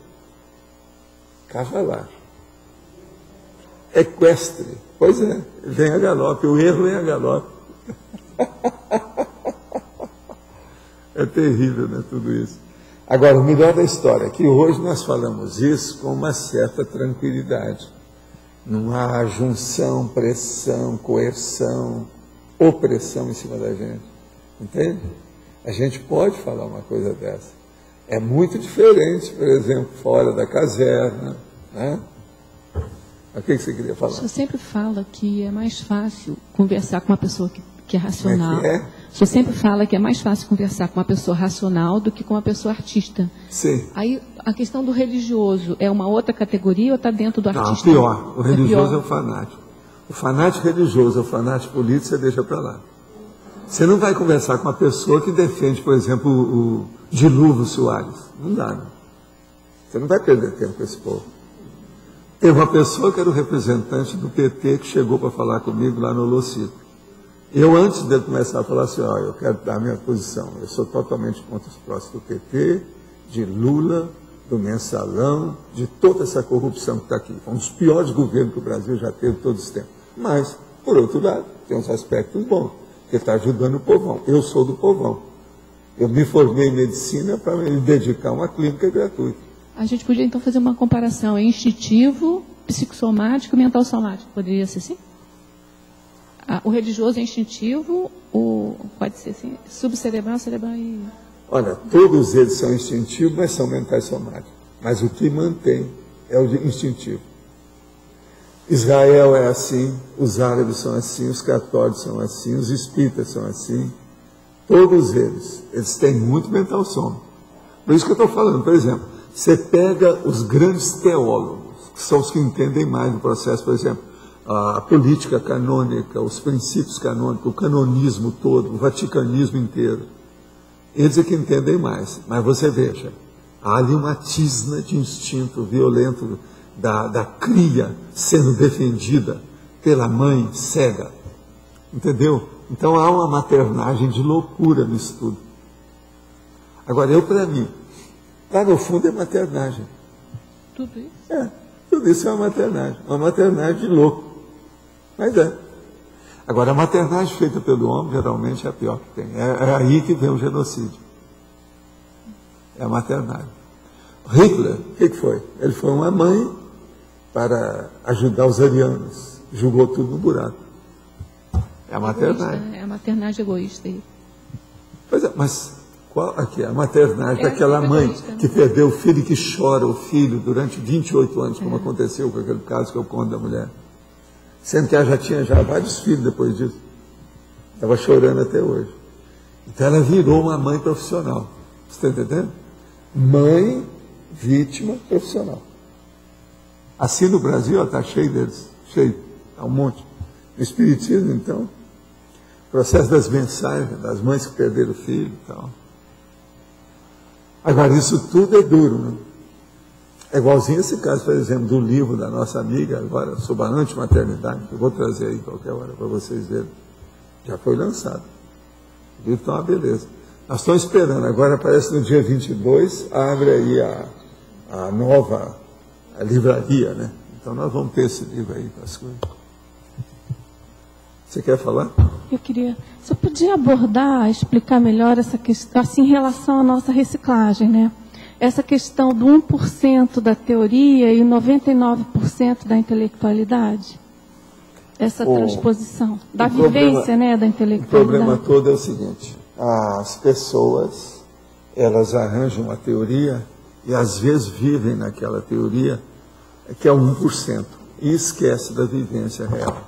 Cavalar. Equestre. Pois é, vem a galope. O erro vem a galope. É terrível, né, tudo isso. Agora, o melhor da história é que hoje nós falamos isso com uma certa tranquilidade. Não há junção, pressão, coerção, opressão em cima da gente. Entende? A gente pode falar uma coisa dessa. É muito diferente, por exemplo, fora da caserna. Né? O que você queria falar? O senhor sempre fala que é mais fácil conversar com uma pessoa que é racional. Como é que é? O senhor sempre fala que é mais fácil conversar com uma pessoa racional do que com uma pessoa artista. Sim. Aí, a questão do religioso é uma outra categoria ou está dentro do artista? Não, pior. O religioso é o fanático. O fanático religioso, o fanático político, você deixa para lá. Você não vai conversar com uma pessoa que defende, por exemplo, o Dilúvio Soares. Não dá, não. Você não vai perder tempo com esse povo. Teve uma pessoa que era o representante do PT que chegou para falar comigo lá no Holocito. Eu, antes dele começar a falar assim, ó, eu quero dar a minha posição, eu sou totalmente contra os próximos do PT, de Lula, do Mensalão, de toda essa corrupção que está aqui. Foi um dos piores governos que o Brasil já teve todos os tempos. Mas, por outro lado, tem uns aspectos bons, que está ajudando o povão. Eu sou do povão. Eu me formei em medicina para me dedicar a uma clínica gratuita. A gente podia, então, fazer uma comparação instintivo, psicossomático e mental somático. Poderia ser assim? O religioso é instintivo, pode ser assim, subcerebral, cerebral e... Olha, todos eles são instintivos, mas são mentais somáticos. Mas o que mantém é o instintivo. Israel é assim, os árabes são assim, os católicos são assim, os espíritas são assim. Todos eles têm muito mental soma. Por isso que eu estou falando, por exemplo, você pega os grandes teólogos, que são os que entendem mais do processo, por exemplo, a política canônica, os princípios canônicos, o canonismo todo, o vaticanismo inteiro. Eles é que entendem mais. Mas você veja, há ali uma tisna de instinto violento da cria sendo defendida pela mãe cega. Entendeu? Então há uma maternagem de loucura nisso tudo. Agora, para mim, lá no fundo é maternagem. Tudo isso? Tudo isso é uma maternagem de louco. Mas é. Agora, a maternagem feita pelo homem, geralmente, é a pior que tem. É aí que vem o genocídio. É a maternagem. Hitler, o que foi? Ele foi uma mãe para ajudar os arianos. Jogou tudo no buraco. É a maternagem. É a maternagem egoísta aí. Pois é, mas Qual? Aqui, a maternagem daquela mãe que perdeu o filho e que chora o filho durante 28 anos, como aconteceu com aquele caso que eu conto da mulher. Sendo que ela já tinha vários filhos depois disso. Estava chorando até hoje. Então ela virou uma mãe profissional. Você está entendendo? Mãe, vítima, profissional. Assim no Brasil, está cheio deles. Cheio. Há um monte. No Espiritismo, então, processo das mensagens, das mães que perderam o filho e tal. Agora, isso tudo é duro, né? É igualzinho esse caso, por exemplo, do livro da nossa amiga, agora, sobre a antimaternidade, que eu vou trazer aí qualquer hora para vocês verem. Já foi lançado. O livro está uma beleza. Nós estamos esperando, agora parece no dia 22, abre aí a nova livraria, né? Então nós vamos ter esse livro aí com as coisas. Você quer falar? Eu queria... Você podia abordar, explicar melhor essa questão, assim, em relação à nossa reciclagem, né? Essa questão do 1% da teoria e 99% da intelectualidade? Essa transposição da vivência, né, da intelectualidade. O problema todo é o seguinte, as pessoas, elas arranjam uma teoria e às vezes vivem naquela teoria, que é o 1%, e esquece da vivência real.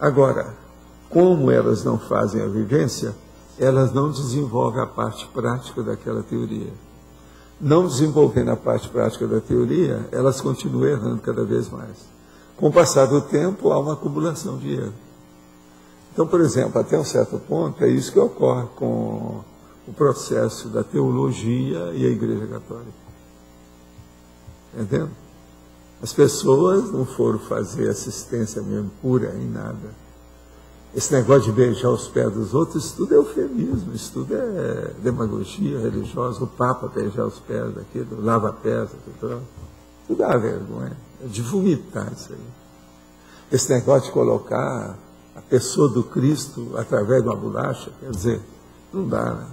Agora, como elas não fazem a vivência, elas não desenvolvem a parte prática daquela teoria. Não desenvolvendo a parte prática da teoria, elas continuam errando cada vez mais. Com o passar do tempo, há uma acumulação de erro. Então, por exemplo, até um certo ponto, é isso que ocorre com o processo da teologia e a Igreja Católica. Entendeu? As pessoas não foram fazer assistência mesmo pura em nada. Esse negócio de beijar os pés dos outros, isso tudo é eufemismo, isso tudo é demagogia religiosa, o Papa beijar os pés daquilo, lava-pés, tudo dá vergonha, é de vomitar isso aí. Esse negócio de colocar a pessoa do Cristo através de uma bolacha, quer dizer, não dá, né?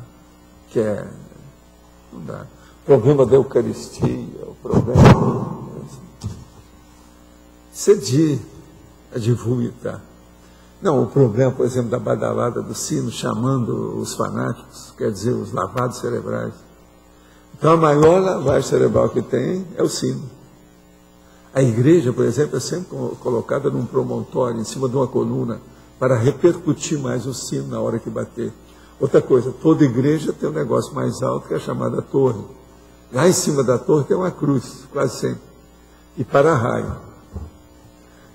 Não dá. O problema da Eucaristia, o problema... Isso é de vomitar. Não, o problema, por exemplo, da badalada do sino, chamando os fanáticos, quer dizer, os lavados cerebrais. Então, a maior lavagem cerebral que tem é o sino. A igreja, por exemplo, é sempre colocada num promontório, em cima de uma coluna, para repercutir mais o sino na hora que bater. Outra coisa, toda igreja tem um negócio mais alto, que é a chamada torre. Lá em cima da torre tem uma cruz, quase sempre. E para-raio.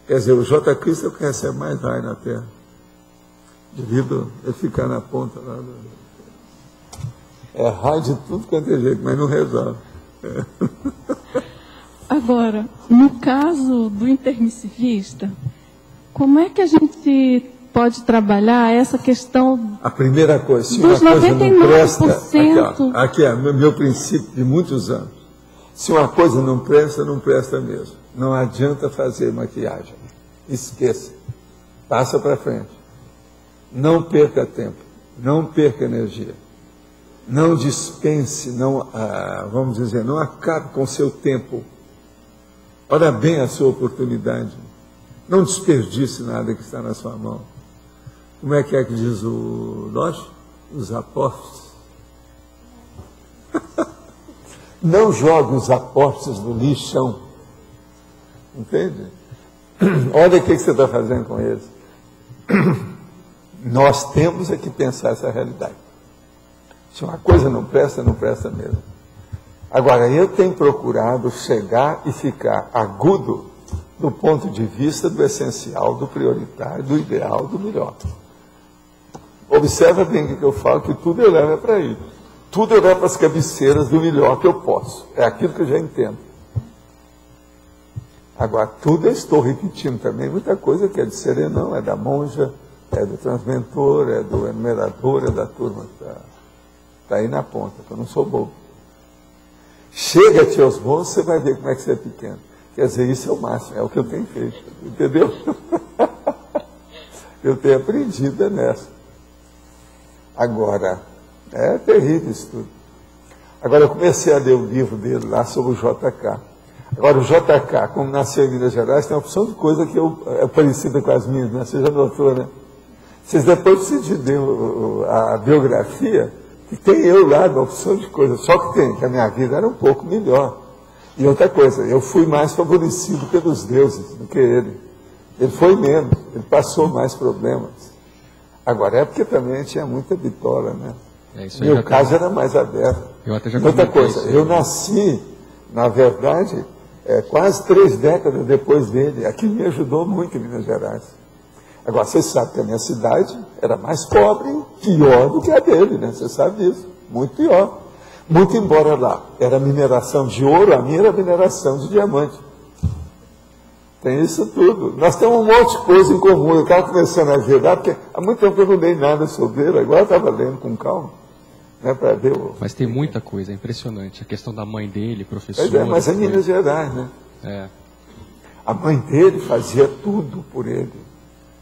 Quer dizer, o J. Cristo é o que recebe mais raio na terra, devido a ele ficar na ponta lá. É raio de tudo quanto é jeito, mas não resolve. Agora, no caso do intermissivista, como é que a gente pode trabalhar essa questão? A primeira coisa, se dos uma coisa não presta, 99%. aqui é meu princípio de muitos anos. Se uma coisa não presta mesmo. Não adianta fazer maquiagem. Esqueça. Passa para frente. Não perca tempo. Não perca energia. Não dispense, vamos dizer, não acabe com o seu tempo. Olha bem a sua oportunidade. Não desperdice nada que está na sua mão. Como é que diz o Lodge? Os apóstolos. Não jogue os apóstolos no lixão. Entende? Olha o que você está fazendo com eles. Nós temos que pensar essa realidade. Se uma coisa não presta mesmo. Agora, eu tenho procurado chegar e ficar agudo do ponto de vista do essencial, do prioritário, do ideal, do melhor. Observa bem o que eu falo, que tudo eu levo para aí. Tudo eu levo para as cabeceiras do melhor que eu posso. É aquilo que eu já entendo. Agora, tudo eu estou repetindo também, muita coisa que é de serenão, é da monja, é do transmentor, é do enumerador, é da turma que está aí na ponta, que eu não sou bobo. Chega-te aos bons, você vai ver como é que você é pequeno. Quer dizer, isso é o máximo, é o que eu tenho feito, entendeu? Eu tenho aprendido nessa. Agora, é terrível isso tudo. Agora, eu comecei a ler o livro dele lá sobre o JK. Agora, o JK, como nasceu em Minas Gerais, tem uma opção de coisa que é parecida com as minhas, né? Você já notou, né? Vocês depois precisam ler a biografia, E tem eu lá, uma opção de coisa. Só que tem, que a minha vida era um pouco melhor. E outra coisa, eu fui mais favorecido pelos deuses do que ele. Ele foi menos, ele passou mais problemas. Agora, é porque também tinha muita vitória, né? Meu caso era mais aberto. Outra coisa, eu nasci, na verdade, quase 3 décadas depois dele. Aquilo me ajudou muito em Minas Gerais. Agora, vocês sabem que a minha cidade era mais pobre, pior do que a dele, né? Você sabe disso, muito pior. Muito embora lá era mineração de ouro, a minha era mineração de diamante. Tem isso tudo. Nós temos um monte de coisa em comum. Eu estava começando a ver lá, porque há muito tempo eu não dei nada sobre ele, agora eu estava lendo com calma. Né, para ver Mas tem muita coisa, é impressionante. A questão da mãe dele, professora. Pois é, mas é Minas Gerais, né? É. A mãe dele fazia tudo por ele.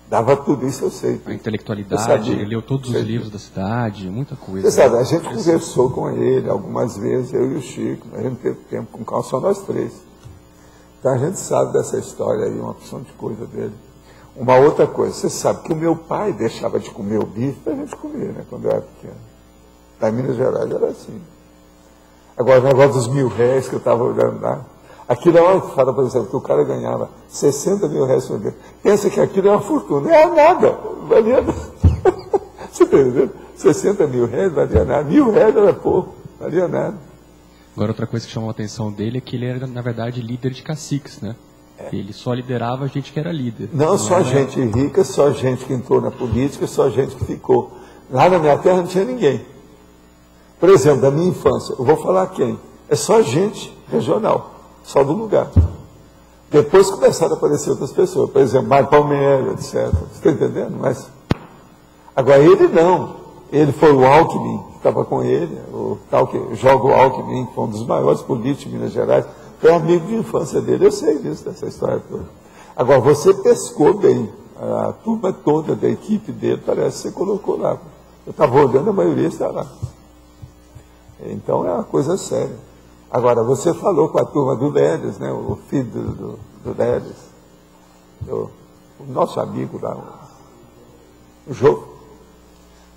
Dava tudo, isso eu sei. A intelectualidade, ele leu todos os livros da cidade, muita coisa. Você sabe, a gente conversou com ele algumas vezes, eu e o Chico, a gente não teve tempo com calma, só nós 3. Então a gente sabe dessa história aí, uma opção de coisa dele. Uma outra coisa, você sabe que o meu pai deixava de comer o bife para a gente comer, né, quando eu era pequeno. Lá em Minas Gerais era assim. Agora, o negócio dos R$1.000 que eu estava olhando lá, aquilo é uma fala, por exemplo, que o cara ganhava 60 mil reais por mês. Pensa que aquilo é uma fortuna. Não é nada. Valia nada. Você está entendendo? 60 mil reais valia nada. R$1.000 era pouco. Valia nada. Agora, outra coisa que chamou a atenção dele é que ele era, na verdade, líder de caciques, né? Ele só liderava a gente que era líder. Não só gente rica, só gente que entrou na política, só gente que ficou. Lá na minha terra não tinha ninguém. Por exemplo, da minha infância, eu vou falar quem? É só gente regional, só do lugar. Depois começaram a aparecer outras pessoas, por exemplo, Mário Palmeira, etc. Você está entendendo? Mas, agora ele não. Ele foi o Alckmin, que estava com ele, o tal que joga o Alckmin, que foi um dos maiores políticos de Minas Gerais, foi amigo de infância dele, eu sei disso, dessa história toda. Agora, você pescou bem, a turma toda da equipe dele, parece que você colocou lá. Eu estava olhando, a maioria está lá. Então é uma coisa séria. Agora, você falou com a turma do Leles, né, o filho do Leles, o nosso amigo lá, o Jô.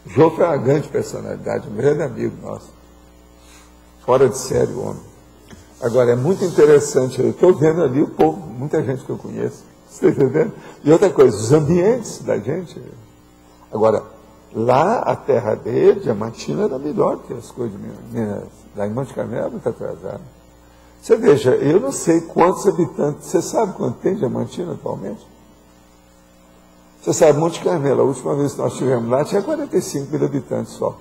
O Jô foi uma grande personalidade, um grande amigo nosso. Fora de série, o homem. Agora, é muito interessante, eu estou vendo ali o povo, muita gente que eu conheço. Você está entendendo? E outra coisa, os ambientes da gente. Agora, lá, a terra dele, Diamantina, era melhor que as coisas de Minas. Lá em Monte Carmelo, muito atrasado. Você veja, eu não sei quantos habitantes, você sabe quanto tem Diamantina atualmente? Você sabe, Monte Carmelo, a última vez que nós estivemos lá, tinha 45 mil habitantes só.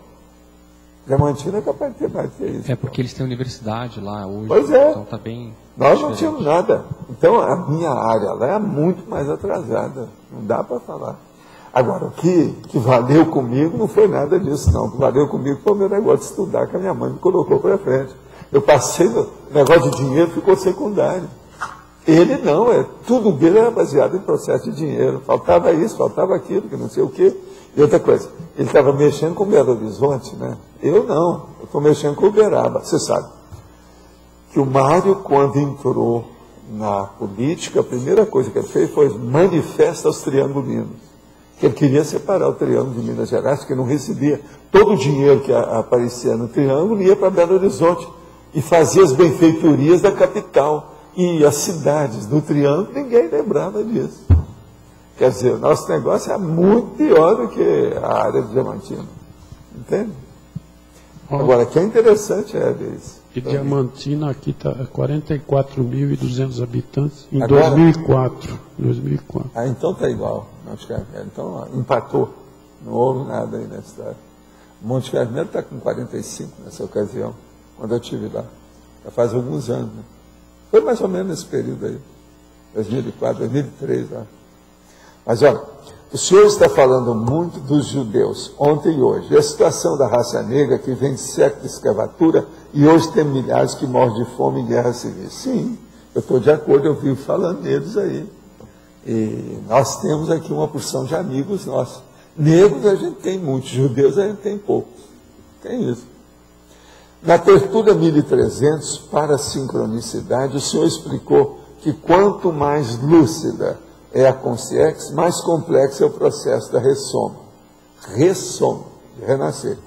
Diamantina é capaz de ter mais que isso. É porque eles têm universidade lá hoje. Pois é. Então está bem. Nós não tínhamos nada. Então, a minha área lá é muito mais atrasada. Não dá para falar. Agora, o que valeu comigo não foi nada disso, não. O que valeu comigo foi o meu negócio de estudar, que a minha mãe me colocou para frente. Eu passei, o negócio de dinheiro ficou secundário. Ele não, tudo dele era baseado em processo de dinheiro. Faltava isso, faltava aquilo, que não sei o quê. E outra coisa, ele estava mexendo com Belo Horizonte, né? Eu não, eu estou mexendo com Uberaba. Você sabe que o Mário, quando entrou na política, a primeira coisa que ele fez foi manifesta aos triangulinos. Que ele queria separar o Triângulo de Minas Gerais, que não recebia todo o dinheiro que aparecia no Triângulo, ia para Belo Horizonte e fazia as benfeitorias da capital. E as cidades do Triângulo, ninguém lembrava disso. Quer dizer, o nosso negócio é muito pior do que a área de Diamantina. Entende? Agora, o que é interessante é isso. E Diamantina aqui está 44.200 habitantes em Agora, 2004. Ah, então está igual. Monte Carmelo. Então, empatou. Não houve nada aí nessa cidade. Monte Carmelo está com 45 nessa ocasião, quando eu estive lá. Já faz alguns anos, né? Foi mais ou menos nesse período aí. 2004, 2003, lá. Mas, olha, o senhor está falando muito dos judeus, ontem e hoje. E a situação da raça negra, que vem de séculos de escravatura, e hoje tem milhares que morrem de fome em guerra civil. Sim, eu estou de acordo, eu vivo falando neles aí. E nós temos aqui uma porção de amigos nossos. Negros a gente tem muitos, judeus a gente tem poucos. Tem isso. Na Tertúlia 1300, para a sincronicidade, o senhor explicou que quanto mais lúcida é a consciência, mais complexo é o processo da ressoma. Ressoma, de renascer.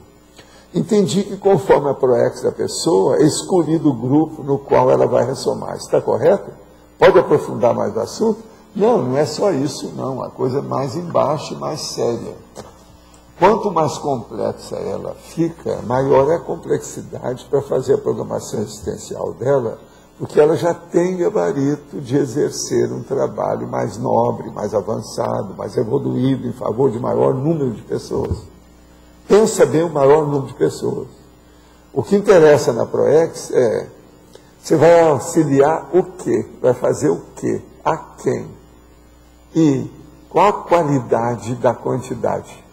Entendi que conforme a PROEX da pessoa, é escolhido o grupo no qual ela vai ressomar. Está correto? Pode aprofundar mais o assunto? Não, não é só isso, não. A coisa é mais embaixo e mais séria. Quanto mais complexa ela fica, maior é a complexidade para fazer a programação existencial dela, porque ela já tem gabarito de exercer um trabalho mais nobre, mais avançado, mais evoluído, em favor de maior número de pessoas. Pensa bem o maior número de pessoas. O que interessa na PROEX é, você vai auxiliar o quê? Vai fazer o quê? A quem? E qual a qualidade da quantidade?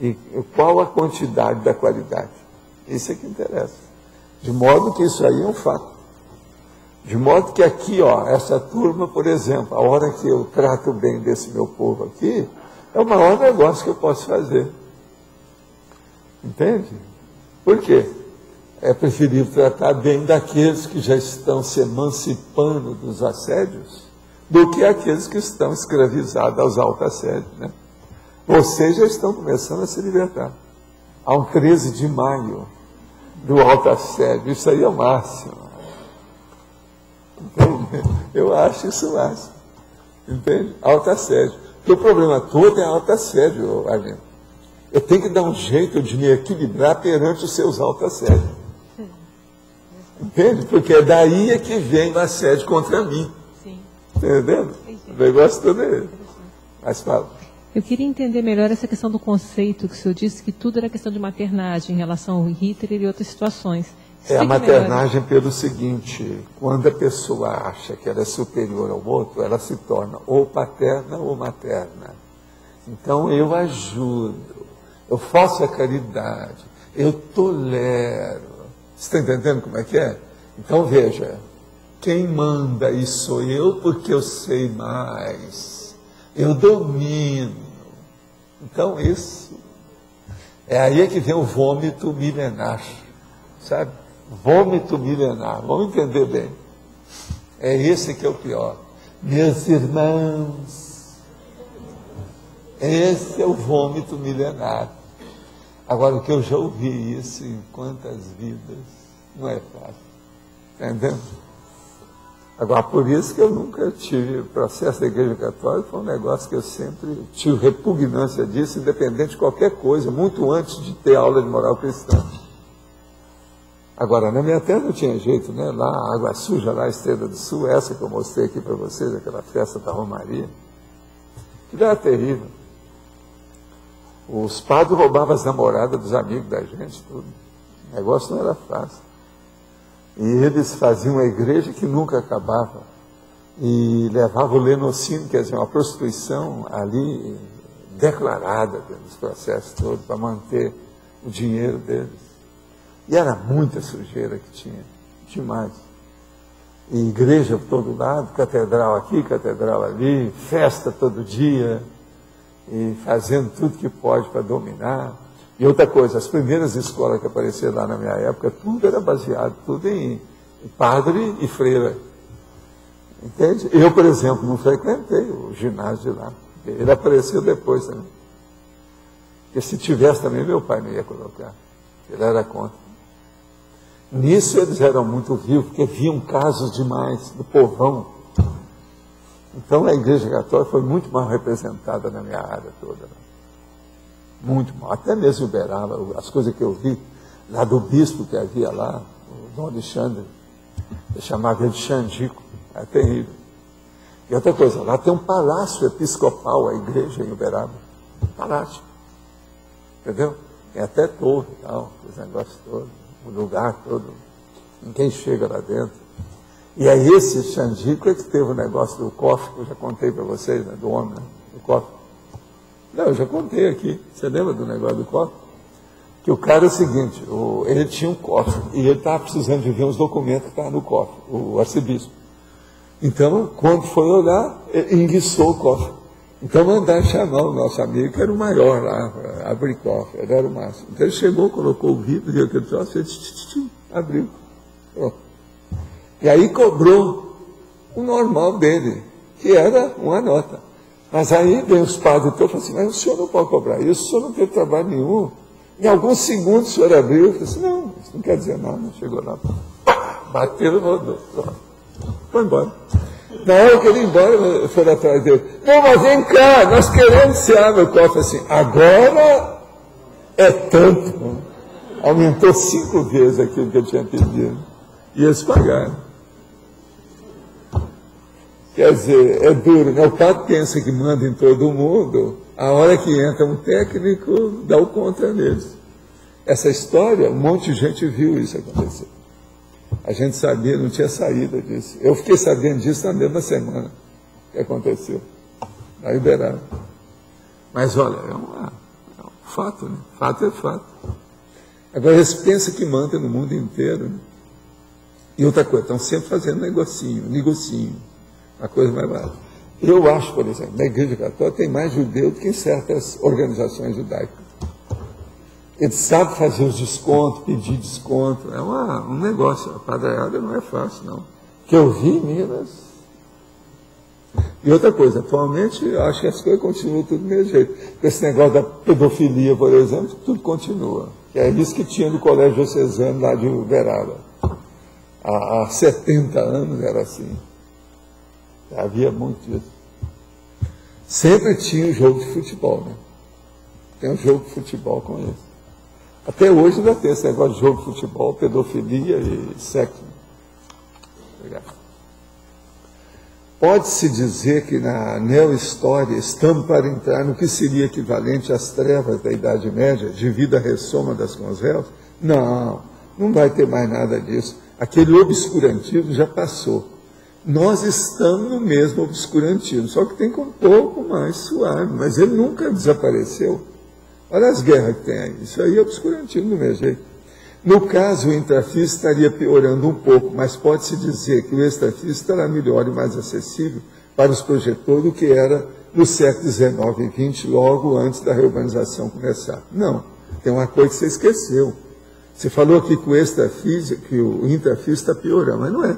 E qual a quantidade da qualidade? Isso é que interessa. De modo que isso aí é um fato. De modo que aqui, ó, essa turma, por exemplo, a hora que eu trato bem desse meu povo aqui, é o maior negócio que eu posso fazer. Entende? Por quê? É preferível tratar bem daqueles que já estão se emancipando dos assédios do que aqueles que estão escravizados aos autoassédios, né? Vocês já estão começando a se libertar. Há um 13 de maio do autoassédio. Isso aí é o máximo. Entende? Eu acho isso o máximo. Entende? Autoassédio. Porque o problema todo é autoassédio, Arlindo. Eu tenho que dar um jeito de me equilibrar perante os seus autoassédios. Entende? Porque é daí é que vem o assédio contra mim. Sim. Entendendo? O negócio todo é esse. Mas fala. Eu queria entender melhor essa questão do conceito que o senhor disse, que tudo era questão de maternagem em relação ao Hitler e outras situações. É a maternagem pelo seguinte, quando a pessoa acha que ela é superior ao outro, ela se torna ou paterna ou materna. Então eu ajudo, eu faço a caridade, eu tolero. Você está entendendo como é que é? Então veja, quem manda aí sou eu porque eu sei mais. Eu domino. Então isso, é aí que vem o vômito milenar, sabe? Vômito milenar, vamos entender bem. É esse que é o pior. Meus irmãos, esse é o vômito milenar. Agora, o que eu já ouvi isso em quantas vidas, não é fácil. Está entendendo? Agora, por isso que eu nunca tive processo da Igreja Católica, foi um negócio que eu sempre tive repugnância disso, independente de qualquer coisa, muito antes de ter aula de moral cristã. Agora, na minha terra não tinha jeito, né? Lá, a Água Suja, lá, a Estrela do Sul, essa que eu mostrei aqui para vocês, aquela festa da Romaria, que era terrível. Os padres roubavam as namoradas dos amigos da gente, tudo. O negócio não era fácil. E eles faziam uma igreja que nunca acabava. E levavam o lenocínio, quer dizer, uma prostituição ali declarada pelos processos todos, para manter o dinheiro deles. E era muita sujeira que tinha, demais. E igreja por todo lado, catedral aqui, catedral ali, festa todo dia, e fazendo tudo que pode para dominar. E outra coisa, as primeiras escolas que apareceram lá na minha época, tudo era baseado, tudo em padre e freira. Entende? Eu, por exemplo, não frequentei o ginásio de lá. Ele apareceu depois também. Porque se tivesse também, meu pai me ia colocar. Ele era contra. Nisso eles eram muito vivos, porque viam casos demais do povão. Então a Igreja Católica foi muito mal representada na minha área toda. Né? Muito mal. Até mesmo Uberaba, as coisas que eu vi lá do bispo que havia lá, o Dom Alexandre, eu chamava ele de Xandico, é terrível. E outra coisa, lá tem um palácio episcopal, a igreja em Uberaba, um palácio, entendeu? Tem até torre e tal, os negócios todos, o lugar todo, ninguém chega lá dentro. E é esse Xandico que teve o negócio do cofre, que eu já contei para vocês, né, do homem, né, do cofre. Não, eu já contei aqui. Você lembra do negócio do cofre? Que o cara é o seguinte, ele tinha um cofre e ele estava precisando de ver uns documentos que estavam no cofre, o arcebispo. Então, quando foi olhar, ele enguiçou o cofre. Então mandaram chamar o nosso amigo, que era o maior lá, abrir cofre, ele era o máximo. Então ele chegou, colocou o vidro, viu aquele troço, ele abriu. Pronto. E aí cobrou o normal dele, que era uma nota. Mas aí vem os padres e falaram assim, mas o senhor não pode cobrar isso, o senhor não teve trabalho nenhum. Em alguns segundos o senhor abriu e falou assim, não, isso não quer dizer nada, não chegou lá. Bateu e rodou. Foi embora. Na hora que ele ia embora, foram atrás dele. Não, mas vem cá, nós queremos que você abra o cofre assim. Agora é tanto. Né? Aumentou 5 vezes aquilo que eu tinha pedido. E eles pagaram. Quer dizer, é duro, né? O padre pensa que manda em todo mundo, a hora que entra um técnico, dá o contra neles. Essa história, um monte de gente viu isso acontecer. A gente sabia, não tinha saída disso. Eu fiquei sabendo disso na mesma semana que aconteceu. Aí liberaram. Mas olha, é um fato, né? Fato é fato. Agora eles pensam que mandam no mundo inteiro, né? E outra coisa, estão sempre fazendo negocinho. A coisa mais barata. Eu acho, por exemplo, na Igreja Católica tem mais judeu do que em certas organizações judaicas. Eles sabem fazer os descontos, pedir desconto. É um negócio. A padrada não é fácil, não. Que eu vi em Minas. E outra coisa, atualmente eu acho que as coisas continuam tudo do mesmo jeito. Esse negócio da pedofilia, por exemplo, tudo continua. Que é isso que tinha no Colégio Diocesano lá de Uberaba. Há 70 anos era assim. Havia muito disso. Sempre tinha um jogo de futebol, né? Tem um jogo de futebol com isso. Até hoje ainda tem esse negócio de jogo de futebol, pedofilia e sexo. Obrigado. Pode-se dizer que na neo-história estamos para entrar no que seria equivalente às trevas da Idade Média, devido à ressoma das conselhos? Não, não vai ter mais nada disso. Aquele obscurantismo já passou. Nós estamos no mesmo obscurantismo, só que tem com um pouco mais suave, mas ele nunca desapareceu. Olha as guerras que tem aí, isso aí é obscurantismo do mesmo jeito. No caso, o intrafísico estaria piorando um pouco, mas pode-se dizer que o extrafísico estará melhor e mais acessível para os projetores do que era no século XIX e XX, logo antes da reurbanização começar. Não, tem uma coisa que você esqueceu. Você falou aqui que o extrafísico, que o intrafísico está piorando, mas não é.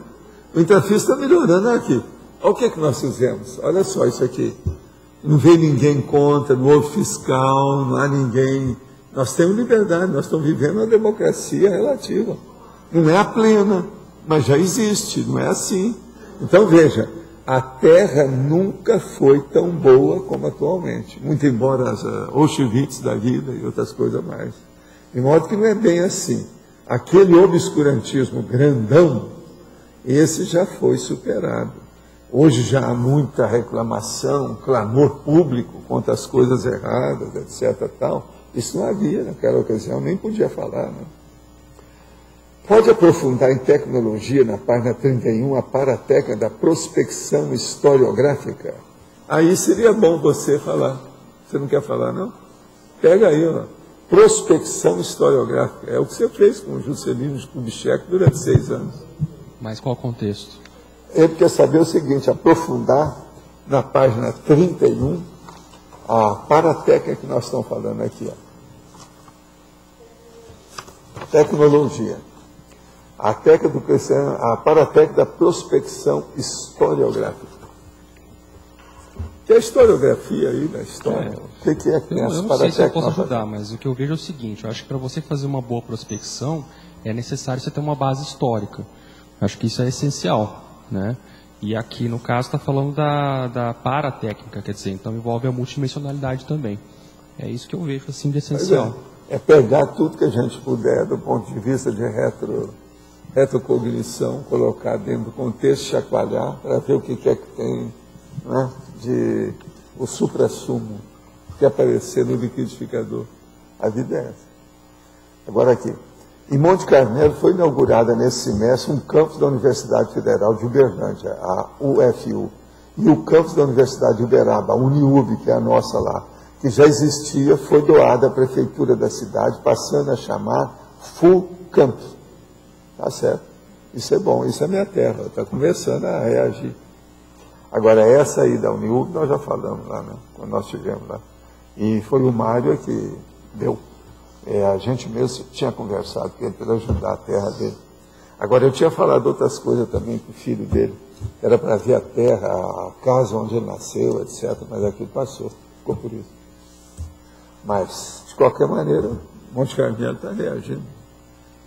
O intrafísico está melhorando aqui. Olha o que nós fizemos. Olha só isso aqui. Não veio ninguém contra, não houve fiscal, não há ninguém. Nós temos liberdade, nós estamos vivendo uma democracia relativa. Não é a plena, mas já existe, não é assim. Então veja, a Terra nunca foi tão boa como atualmente. Muito embora as Auschwitz da vida e outras coisas mais. De modo que não é bem assim. Aquele obscurantismo grandão, esse já foi superado. Hoje já há muita reclamação, clamor público contra as coisas erradas, etc. Tal. Isso não havia naquela ocasião, nem podia falar. Né? Pode aprofundar em tecnologia, na página 31, a parateca da prospecção historiográfica? Aí seria bom você falar. Você não quer falar, não? Pega aí, ó. Prospecção historiográfica. É o que você fez com o Juscelino Kubitschek durante 6 anos. Mas qual o contexto? Ele quer saber o seguinte, aprofundar na página 31 a parateca que nós estamos falando aqui. Ó. Tecnologia. A parateca da prospecção historiográfica. Que é a historiografia aí da história? O que é que eu não sei se eu posso ajudar, mas o que eu vejo é o seguinte, eu acho que para você fazer uma boa prospecção, é necessário você ter uma base histórica. Acho que isso é essencial, né? E aqui, no caso, está falando da paratécnica, quer dizer, então envolve a multidimensionalidade também. É isso que eu vejo, assim, de essencial. É pegar tudo que a gente puder, do ponto de vista de retrocognição, colocar dentro do contexto, chacoalhar, para ver o que é que tem, né, de o suprassumo que aparecer no liquidificador. A vida é essa. Agora aqui. Em Monte Carmelo foi inaugurada nesse semestre um campus da Universidade Federal de Uberlândia, a UFU, e o campus da Universidade de Uberaba, a Uniub, que é a nossa lá, que já existia, foi doada à prefeitura da cidade, passando a chamar Full Campus. Tá certo. Isso é bom, isso é minha terra, está começando a reagir. Agora, essa aí da Uniub, nós já falamos lá, né, quando nós estivemos lá. E foi o Mário que deu. A gente mesmo tinha conversado com ele para ajudar a terra dele. Agora, eu tinha falado outras coisas também com o filho dele. Era para ver a terra, a casa onde ele nasceu, etc. Mas aquilo passou, ficou por isso. Mas, de qualquer maneira, Monte Carmelo está reagindo.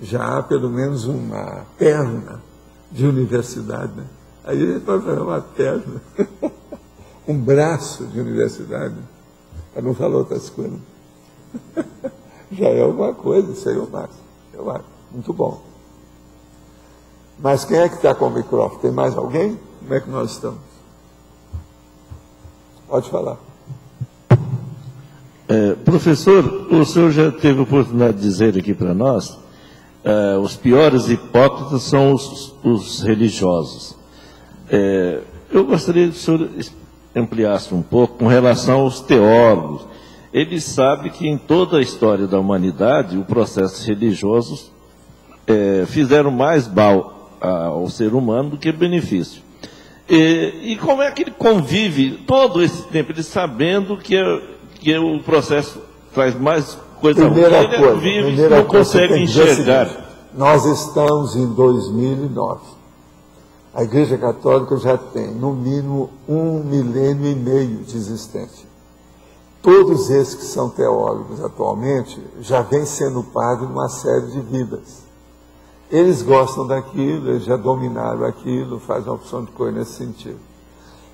Já há pelo menos uma perna de universidade, né? Aí a gente pode fazer uma perna, um braço de universidade, para não falar outras coisas. Já é alguma coisa, isso aí eu acho. Muito bom. Mas quem é que está com o microfone? Tem mais alguém? Como é que nós estamos? Pode falar. Professor, o senhor já teve a oportunidade de dizer aqui para nós, os piores hipócritas são os religiosos. Eu gostaria que o senhor ampliasse um pouco com relação aos teólogos. Ele sabe que em toda a história da humanidade, os processos religiosos fizeram mais mal ao ser humano do que benefício. E como é que ele convive todo esse tempo, ele sabendo que o processo traz mais coisa ruim, ele vive e não consegue enxergar. Nós estamos em 2009. A Igreja Católica já tem, no mínimo, 1,5 milênio de existência. Todos esses que são teólogos atualmente já vêm sendo padres numa série de vidas. Eles gostam daquilo, eles já dominaram aquilo, fazem uma opção de coisa nesse sentido.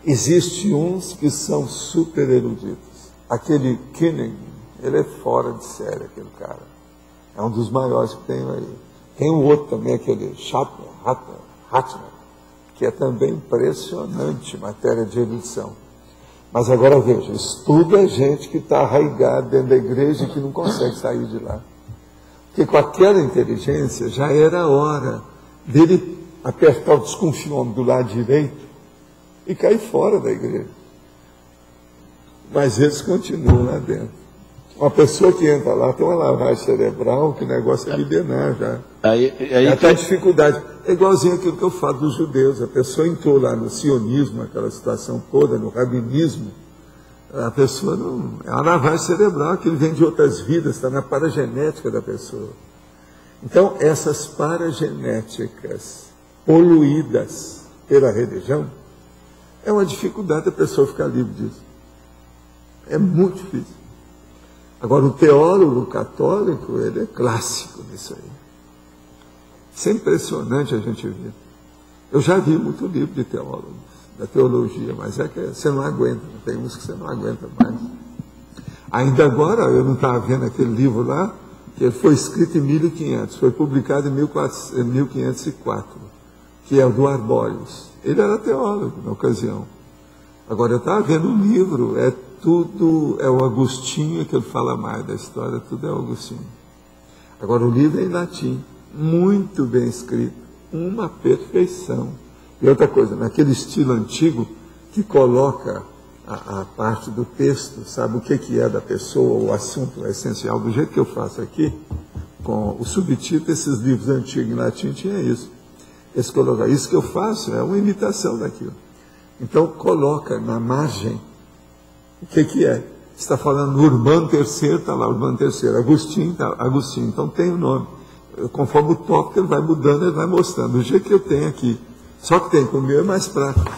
Existem uns que são super eruditos. Aquele Kinning, ele é fora de série, aquele cara. É um dos maiores que tem aí. Tem um outro também, aquele Hatner, que é também impressionante em matéria de erudição. Mas agora veja, estuda gente que está arraigada dentro da igreja e que não consegue sair de lá. Porque com aquela inteligência já era a hora dele apertar o desconfiômetro do lado direito e cair fora da igreja. Mas eles continuam lá dentro. Uma pessoa que entra lá tem uma lavagem cerebral, que o negócio é milenar já. Aí já está em dificuldade. É igualzinho aquilo que eu falo dos judeus. A pessoa entrou lá no sionismo, aquela situação toda, no rabinismo. A pessoa não... É uma lavagem cerebral, aquilo vem de outras vidas, está na paragenética da pessoa. Então, essas paragenéticas poluídas pela religião, é uma dificuldade a pessoa ficar livre disso. É muito difícil. Agora, o teólogo católico, ele é clássico nisso aí. Isso é impressionante a gente ver. Eu já vi muito livro de teólogos, da teologia, mas é que você não aguenta, tem uns que você não aguenta mais. Ainda agora, eu não estava vendo aquele livro lá, que foi escrito em 1500, foi publicado em 1504, que é o do Arbóreos. Ele era teólogo na ocasião. Agora, eu estava vendo um livro, tudo é o Agostinho, que ele fala mais da história, tudo é o Agostinho. Agora, o livro é em latim, muito bem escrito, uma perfeição. E outra coisa, naquele estilo antigo, que coloca a parte do texto, sabe o que é da pessoa, o assunto essencial, do jeito que eu faço aqui, com o subtítulo, esses livros antigos em latim tinha isso. Isso que eu faço é uma imitação daquilo. Então, coloca na margem o que é. Está falando Urbano III, está lá Urbano III, Agostinho, está Agostinho, então tem o nome. Conforme o tópico, ele vai mudando, ele vai mostrando. Do jeito que eu tenho aqui. Só que tem, com o meu é mais prático.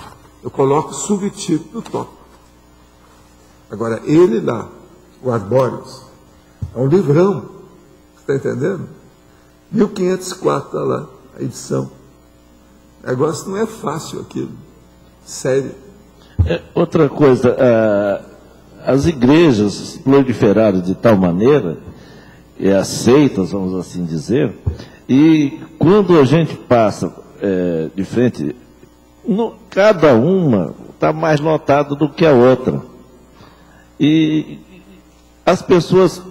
Eu coloco o subtítulo do tópico. Agora, ele lá, o Arbóreos, é um livrão. Está entendendo? 1504 está lá, a edição. O negócio não é fácil aquilo. Sério. Outra coisa, as igrejas proliferaram de tal maneira, aceitas, vamos assim dizer, e quando a gente passa de frente, cada uma está mais lotada do que a outra. E as pessoas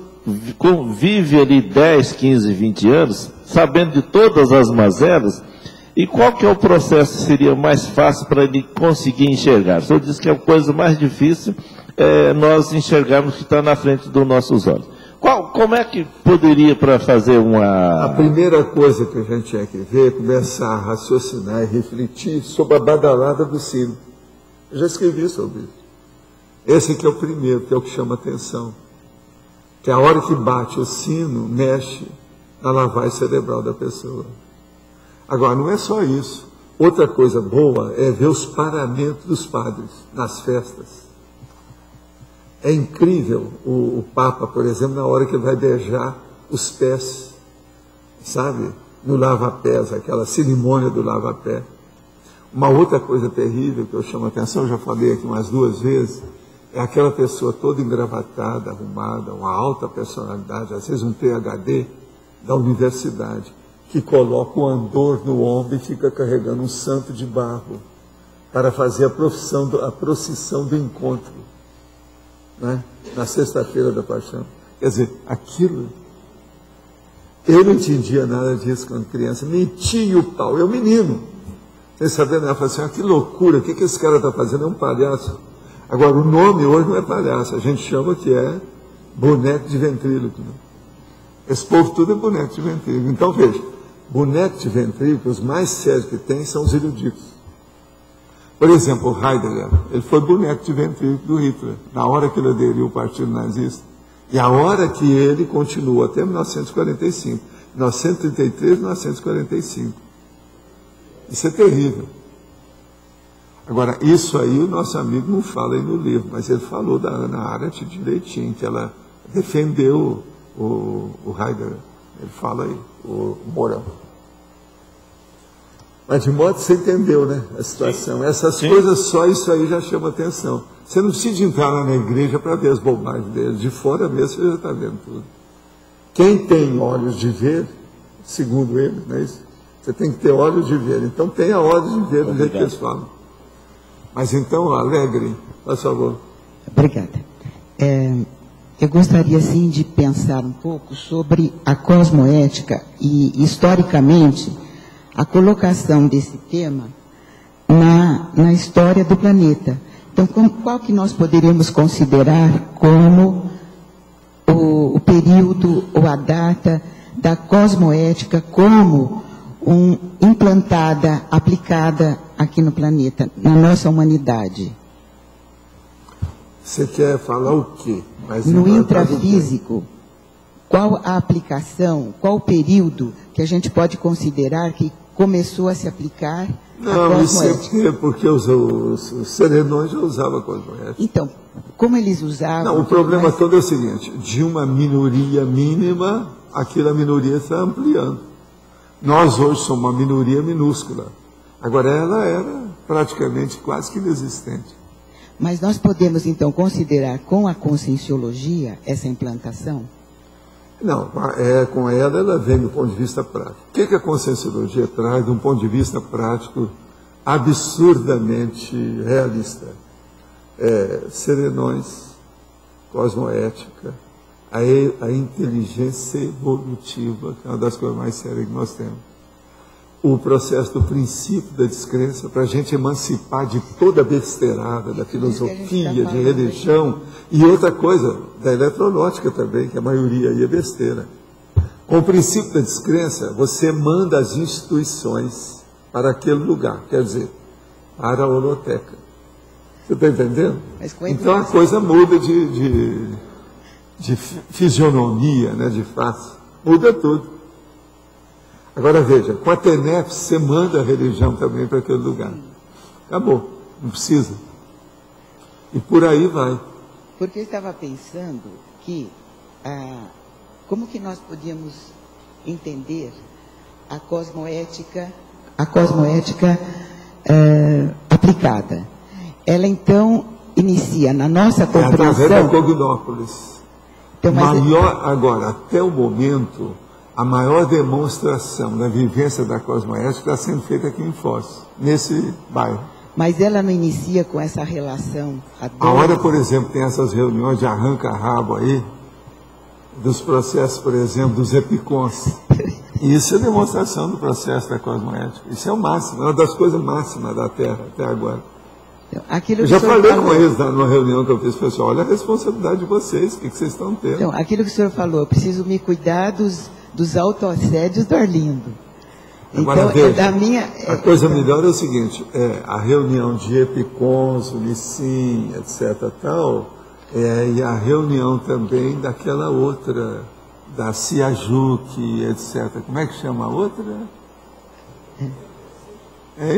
vivem ali 10, 15, 20 anos, sabendo de todas as mazelas. E qual que é o processo que seria mais fácil para ele conseguir enxergar? O senhor disse que a coisa mais difícil é nós enxergarmos o que está na frente dos nossos olhos. Como é que poderia para fazer uma... A primeira coisa que a gente tinha que ver é começar a raciocinar e refletir sobre a badalada do sino. Eu já escrevi sobre isso. Esse aqui é o primeiro, que é o que chama atenção. Que a hora que bate o sino, mexe na lavagem cerebral da pessoa. Agora, não é só isso. Outra coisa boa é ver os paramentos dos padres nas festas. É incrível o Papa, por exemplo, na hora que ele vai beijar os pés, sabe? No lava-pés, aquela cerimônia do lava-pé. Uma outra coisa terrível que eu chamo a atenção, já falei aqui umas 2 vezes, é aquela pessoa toda engravatada, arrumada, uma alta personalidade, às vezes um PhD da universidade, que coloca o andor no ombro e fica carregando um santo de barro para fazer a procissão do encontro, né? Na sexta-feira da paixão. Quer dizer, aquilo, eu não entendia nada disso quando criança, metia o pau, eu menino, sem saber nada, eu falei assim, que loucura, o que esse cara está fazendo? É um palhaço. Agora, o nome hoje não é palhaço, a gente chama que é boneco de ventríloco. Esse povo tudo é boneco de ventríloco. Então, veja, boneco de ventríloco, os mais sérios que tem são os eruditos. Por exemplo, o Heidegger, ele foi boneco de ventríloco do Hitler, na hora que ele aderiu ao Partido Nazista, e a hora que ele continuou até 1945, 1933 e 1945. Isso é terrível. Agora, isso aí o nosso amigo não fala aí no livro, mas ele falou da Hannah Arendt direitinho, que ela defendeu o Heidegger. Ele fala aí, o Moral. Mas de modo que você entendeu, né, a situação. Sim. Essas coisas, só isso aí já chama atenção. Você não precisa entrar lá na igreja para ver as bobagens deles. De fora mesmo você já está vendo tudo. Quem tem olhos de ver, segundo ele, não é isso? Você tem que ter olhos de ver. Então tenha olhos de ver do jeito que eles falam. Mas então, Alegre, por favor. Obrigada. Eu gostaria, sim, de pensar um pouco sobre a cosmoética e, historicamente, a colocação desse tema na história do planeta. Então, qual que nós poderíamos considerar como o período ou a data da cosmoética como implantada, aplicada aqui no planeta, na nossa humanidade? Você quer falar o quê? No intrafísico, qual a aplicação, qual o período que a gente pode considerar que começou a se aplicar a cosmoética? Não, isso é porque os serenões já usavam a cosmoética. Então, como eles usavam... Não, o problema todo é o seguinte, de uma minoria mínima, aquela minoria está ampliando. Nós hoje somos uma minoria minúscula. Agora ela era praticamente quase que inexistente. Mas nós podemos, então, considerar com a conscienciologia essa implantação? Não, com ela vem do ponto de vista prático. O que a conscienciologia traz de um ponto de vista prático absurdamente realista? Serenões, cosmoética, a inteligência evolutiva, que é uma das coisas mais sérias que nós temos. O processo do princípio da descrença, para a gente emancipar de toda a besteirada, da filosofia, de religião, e outra coisa, da eletronáutica também, que a maioria aí é besteira. Com o princípio da descrença, você manda as instituições para aquele lugar, quer dizer, para a holoteca. Você está entendendo? Então a coisa muda de fisionomia, né, de face, muda tudo. Agora veja, com a TENEP você manda a religião também para aquele lugar. Acabou, não precisa. E por aí vai. Porque eu estava pensando que, como que nós podíamos entender a cosmoética aplicada? Ela então inicia na nossa compreensão... através da Cognópolis. Então, agora, até o momento... A maior demonstração da vivência da cosmoética está sendo feita aqui em Foz, nesse bairro. Mas ela não inicia com essa relação? A hora, por exemplo, tem essas reuniões de arranca-rabo aí, dos processos, por exemplo, dos epicons. E isso é demonstração do processo da cosmoética. Isso é o máximo, é uma das coisas máximas da Terra até agora. Eu já falei com eles numa reunião que eu fiz, pessoal, olha a responsabilidade de vocês, o que vocês estão tendo. Então, aquilo que o senhor falou, eu preciso me cuidar dos autoassédios do Arlindo. Agora, então, veja, a coisa melhor é o seguinte, a reunião de epicons, Unicim, etc. tal, e a reunião também daquela outra, da CIAJUC, etc. Como é que chama a outra?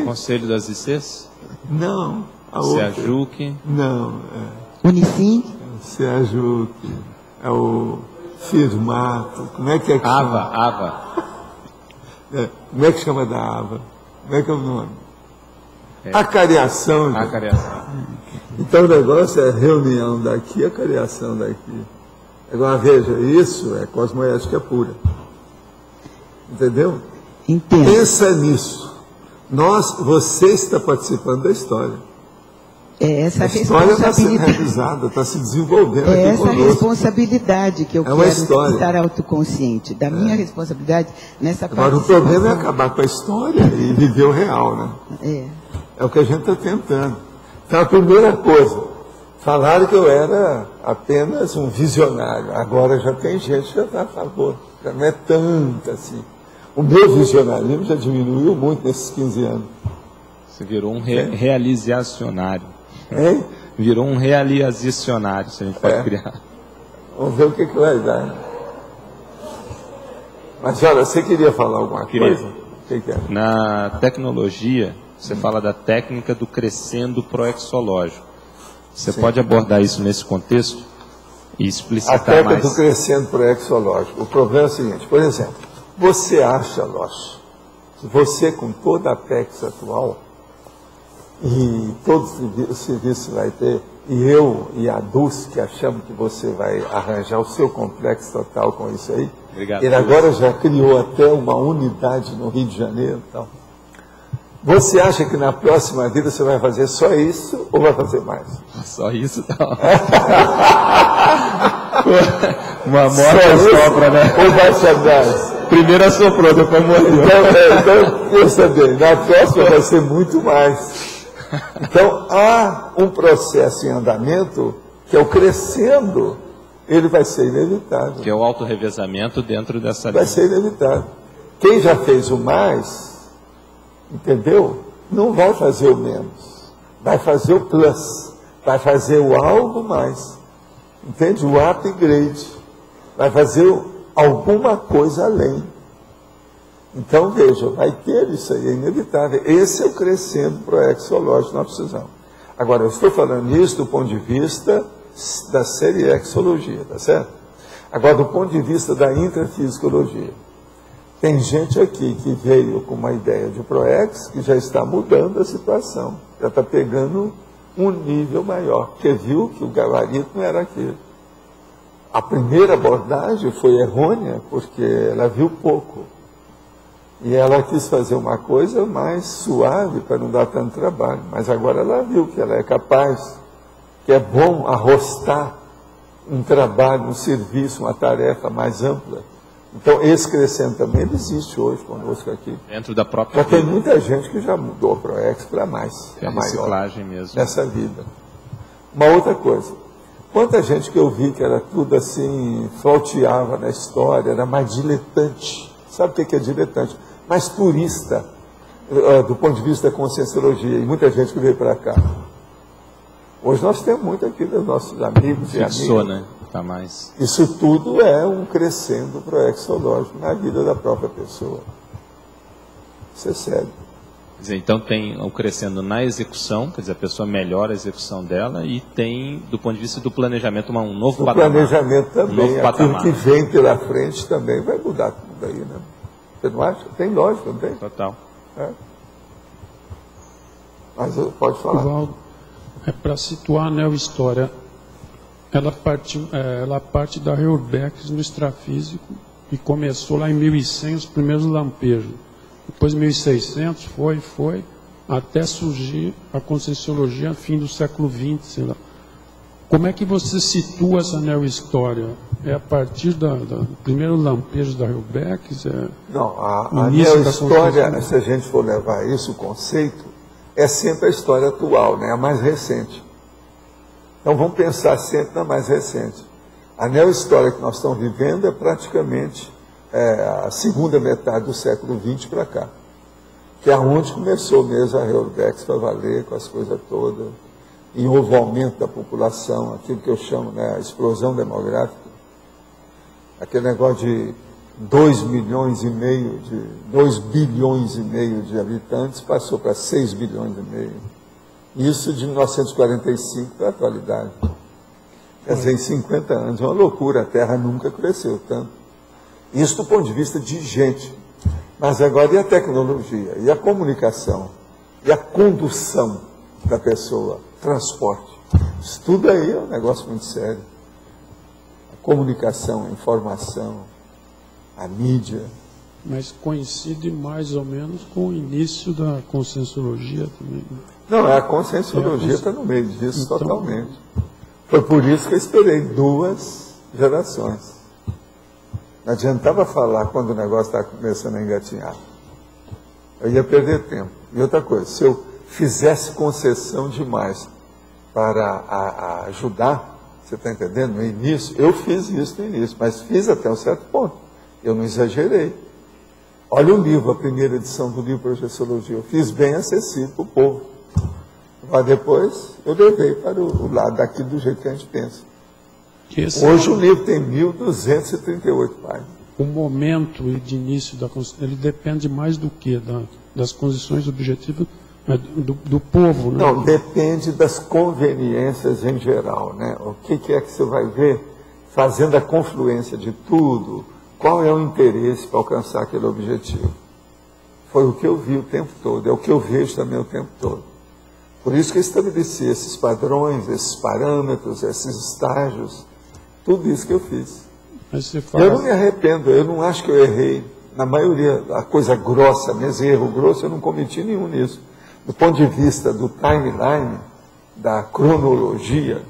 Conselho das ICs? Não, a outra. CIAJUC? Não. Unicim? CIAJUC. Firmato, como é que é que chama? Ava. Como é que chama da Ava? Como é que é o nome? Acariação. Acariação. Então o negócio é reunião daqui, acariação daqui. Agora veja, isso é cosmoética pura. Entendeu? Entendo. Pensa nisso. Você está participando da história. É essa a história está sendo responsabilidade. realizada, está se desenvolvendo É aqui essa conosco. responsabilidade que eu É uma quero história. estar autoconsciente, da minha responsabilidade nessa Agora o participação. problema é acabar com a história e viver o real, né? É o que a gente está tentando. Então a primeira coisa, falaram que eu era apenas um visionário. Agora já tem gente que já está a favor. Já não é tanto assim. O meu visionarismo já diminuiu muito nesses 15 anos. Você virou um realizacionário. Hein? Virou um realizacionário, se a gente pode criar. Vamos ver o que vai dar. Mas olha, você queria falar alguma coisa? O que é? Na tecnologia, você fala da técnica do crescendo proexológico. Você pode abordar isso nesse contexto e explicitar A técnica mais? do crescendo proexológico. O problema é o seguinte, por exemplo, você acha, Loche, que você com toda a PEX atual e todo o serviço vai ter, e eu e a Dulce, que achamos que você vai arranjar o seu complexo total com isso aí, Obrigado, ele agora já criou até uma unidade no Rio de Janeiro. Então, você acha que na próxima vida você vai fazer só isso ou vai fazer mais? Só isso não. Uma morte sopra, né? Ou vai chamar? Primeiro assoprou, depois morreu. Então, pensa bem, na próxima vai ser muito mais. Então, há um processo em andamento que é o crescendo, ele vai ser inevitável. Que é o autorrevezamento dentro dessa Vai linha. ser inevitável. Quem já fez o mais, entendeu? Não vai fazer o menos. Vai fazer o plus. Vai fazer o algo mais. Entende? O upgrade. Vai fazer alguma coisa além. Então, veja, vai ter isso aí, é inevitável. Esse é o crescendo proexológico que nós precisamos. Agora, eu estou falando isso do ponto de vista da seriexologia, tá certo? Agora, do ponto de vista da intrafisicologia, tem gente aqui que veio com uma ideia de proex que já está mudando a situação, já está pegando um nível maior, porque viu que o gabarito não era aquele. A primeira abordagem foi errônea, porque ela viu pouco. E ela quis fazer uma coisa mais suave para não dar tanto trabalho. Mas agora ela viu que ela é capaz, que é bom arrostar um trabalho, um serviço, uma tarefa mais ampla. Então esse crescendo também ele existe hoje conosco aqui. Dentro da própria Já tem muita gente que já mudou o ProEx para mais, É a maior, reciclagem mesmo. nessa vida. Uma outra coisa. Quanta gente que eu vi que era tudo assim, flauteava na história, era mais diletante. Sabe o que é diletante? Mais turista, do ponto de vista da conscienciologia. E muita gente que veio para cá. Hoje nós temos muito aqui dos nossos amigos e Fixou, amigas. né? Tá mais. Isso tudo é um crescendo proexológico na vida da própria pessoa. Isso é sério. Quer dizer, então tem o crescendo na execução, quer dizer, a pessoa melhora a execução dela e tem, do ponto de vista do planejamento, um novo O patamar. planejamento Um também, novo aquilo patamar. que vem pela frente também vai mudar tudo aí, né? Você não acha? Tem lógica, não tem? Total. É. Mas pode falar. Valdo, para situar a neohistória, ela parte da Reurbeck no extrafísico e começou lá em 1100 os primeiros lampejos. Depois 1600 foi, até surgir a Conscienciologia fim do século XX, sei lá. Como é que você situa essa neohistória? É a partir do primeiro lampejo da Reurbeck? Não, a início da neohistória, consciência? se a gente for levar isso, o conceito, é sempre a história atual, né? A mais recente. Então vamos pensar sempre na mais recente. A neohistória que nós estamos vivendo é praticamente a segunda metade do século XX para cá. Que é onde começou mesmo a Reurbeck para valer, com as coisas todas. E houve o aumento da população, aquilo que eu chamo, né, a explosão demográfica. Aquele negócio de 2 bilhões e meio de habitantes passou para 6 bilhões e meio. Isso de 1945 para a atualidade. Quer dizer, em 50 anos, é uma loucura, a Terra nunca cresceu tanto. Isso do ponto de vista de gente. Mas agora, e a tecnologia? E a comunicação? E a condução da pessoa? Transporte? Isso tudo aí é um negócio muito sério. A comunicação, a informação, a mídia. Mas coincide mais ou menos com o início da conscienciologia também. Não, a conscienciologia está no meio disso então, totalmente. Foi por isso que eu esperei 2 gerações. Não adiantava falar quando o negócio estava começando a engatinhar. Eu ia perder tempo. E outra coisa, se eu fizesse concessão demais para ajudar, você está entendendo? No início, eu fiz isso no início, mas fiz até um certo ponto. Eu não exagerei. Olha o livro, a primeira edição do livro Projeciologia. Eu fiz bem acessível para o povo. Mas depois eu levei para o lado daqui do jeito que a gente pensa. Hoje o livro tem 1.238 páginas. O momento de início da Constituição, ele depende mais do que? Das condições objetivas do povo, né? Não, depende das conveniências em geral, né? O que é que você vai ver fazendo a confluência de tudo? Qual é o interesse para alcançar aquele objetivo? Foi o que eu vi o tempo todo, é o que eu vejo também o tempo todo. Por isso que eu estabeleci esses padrões, esses parâmetros, esses estágios, tudo isso que eu fiz. Mas você fala... Eu não me arrependo, eu não acho que eu errei. Na maioria, a coisa grossa, mesmo erro grosso, eu não cometi nenhum nisso. Do ponto de vista do timeline, da cronologia,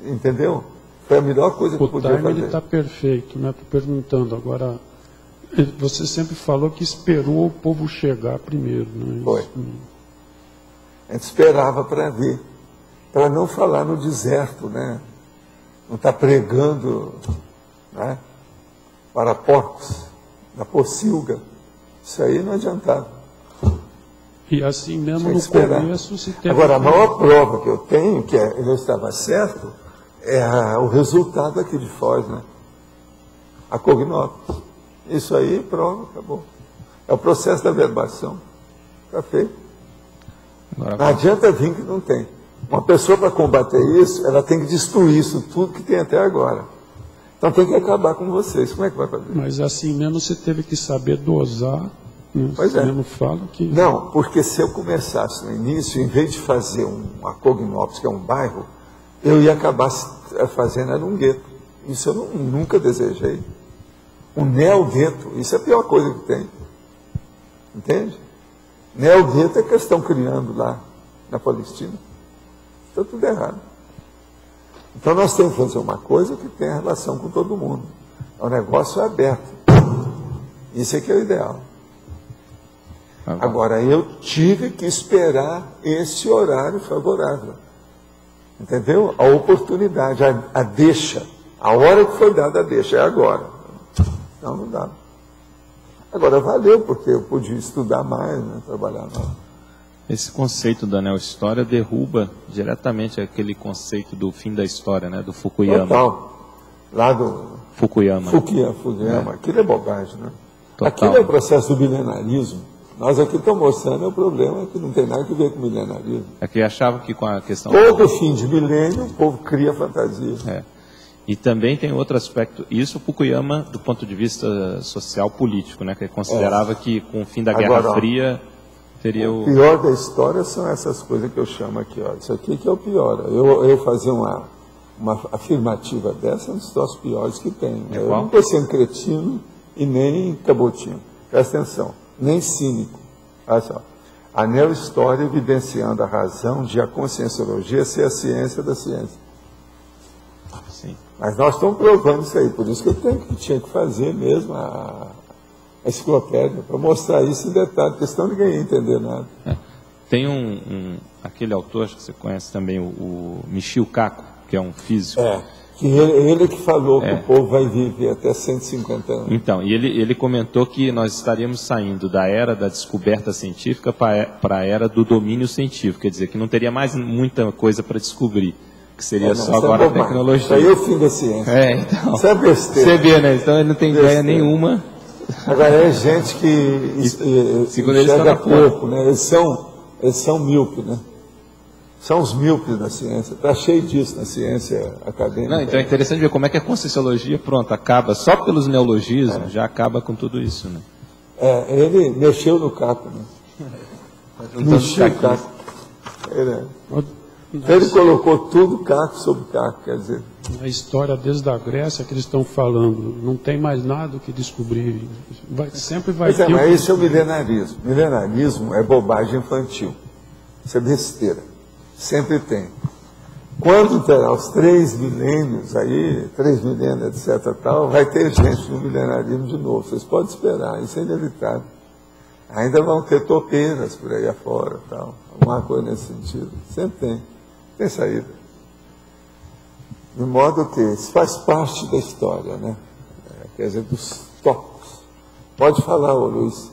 entendeu? Foi a melhor coisa que eu podia fazer. O time está perfeito, né? Estou perguntando agora. Você sempre falou que esperou o povo chegar primeiro, né? Foi. A gente esperava para ver, para não falar no deserto, né? Não estar pregando, né? Para porcos, na pocilga. Isso aí não adiantava. E assim mesmo no começo se teve... Agora, a maior prova que eu tenho, que eu estava certo, é o resultado aqui de Foz, né? A Cognópolis. Isso aí, prova, acabou. É o processo da verbação. Está feito. Não adianta vir que não tem. Uma pessoa, para combater isso, ela tem que destruir isso tudo que tem até agora. Então tem que acabar com vocês. Como é que vai fazer? Mas assim mesmo você teve que saber dosar. Né? Pois é. Mesmo fala que... Não, porque se eu começasse no início, em vez de fazer uma Cognópolis, que é um bairro, eu ia acabar fazendo um gueto. Isso eu nunca desejei. Um neo-gueto, isso é a pior coisa que tem. Entende? Neo-gueto é que eles estão criando lá na Palestina. Está tudo errado. Então nós temos que fazer uma coisa que tenha relação com todo mundo. É um negócio aberto. Isso é que é o ideal. Agora, eu tive que esperar esse horário favorável. Entendeu? A oportunidade, a deixa. A hora que foi dada a deixa, é agora. Não, não dá. Agora, valeu, porque eu pude estudar mais, né, trabalhar mais. Esse conceito da neo-história derruba diretamente aquele conceito do fim da história, né, do Fukuyama. Total. Lá do... Fukuyama. Fukuyama. Aquilo é bobagem, né? Total. Aquilo é o processo do milenarismo. Nós aqui estamos mostrando o problema que não tem nada a ver com o milenarismo. É que achava que com a questão... Todo fim de milênio, o povo cria fantasia. É. E também tem outro aspecto, isso Fukuyama do ponto de vista social político, né, que ele considerava que com o fim da Guerra Fria teria o... O pior da história são essas coisas que eu chamo aqui, ó. Isso aqui que é o pior. Eu fazer uma afirmativa dessa é um dos troços piores que tem. Eu não estou sendo cretino e nem cabotinho. Presta atenção. Nem cínico. Olha só. A neo-história evidenciando a razão de a conscienciologia ser a ciência da ciência. Sim. Mas nós estamos provando isso aí, por isso que eu tinha que fazer mesmo a enciclopédia, para mostrar isso em detalhe, porque senão ninguém ia entender nada. É. Tem aquele autor, acho que você conhece também, o Michio Kaku, que é um físico. Que ele que falou que o povo vai viver até 150 anos. Então, e ele comentou que nós estaríamos saindo da era da descoberta científica para a era do domínio científico, quer dizer, que não teria mais muita coisa para descobrir. Que seria só agora a tecnologia. Isso aí é o fim da ciência. Então. Isso é besteira. Você vê, né? Então ele não tem ideia nenhuma. Agora é gente que segundo eles enxerga pouco, né? Eles são míopes, né? São os míopes da ciência. Está cheio disso na ciência acadêmica. Não, então é interessante ver como é que a Conscienciologia, pronto, acaba só pelos neologismos, já acaba com tudo isso, né? Ele mexeu no caco, né? Mexeu no caco. Ele colocou tudo caco sobre caco, quer dizer. A história desde a Grécia que eles estão falando, não tem mais nada o que descobrir. Sempre vai ter. Mas isso é o milenarismo. Milenarismo é bobagem infantil. Isso é besteira. Sempre tem. Quando terá os 3 milênios aí, 3 milênios, etc. tal, vai ter gente no milenarismo de novo. Vocês podem esperar, isso é inevitável. Ainda vão ter topeiras por aí afora, tal. Alguma coisa nesse sentido. Sempre tem saída. De modo que isso faz parte da história, né? Quer dizer, dos tópicos. Pode falar, ô Luiz.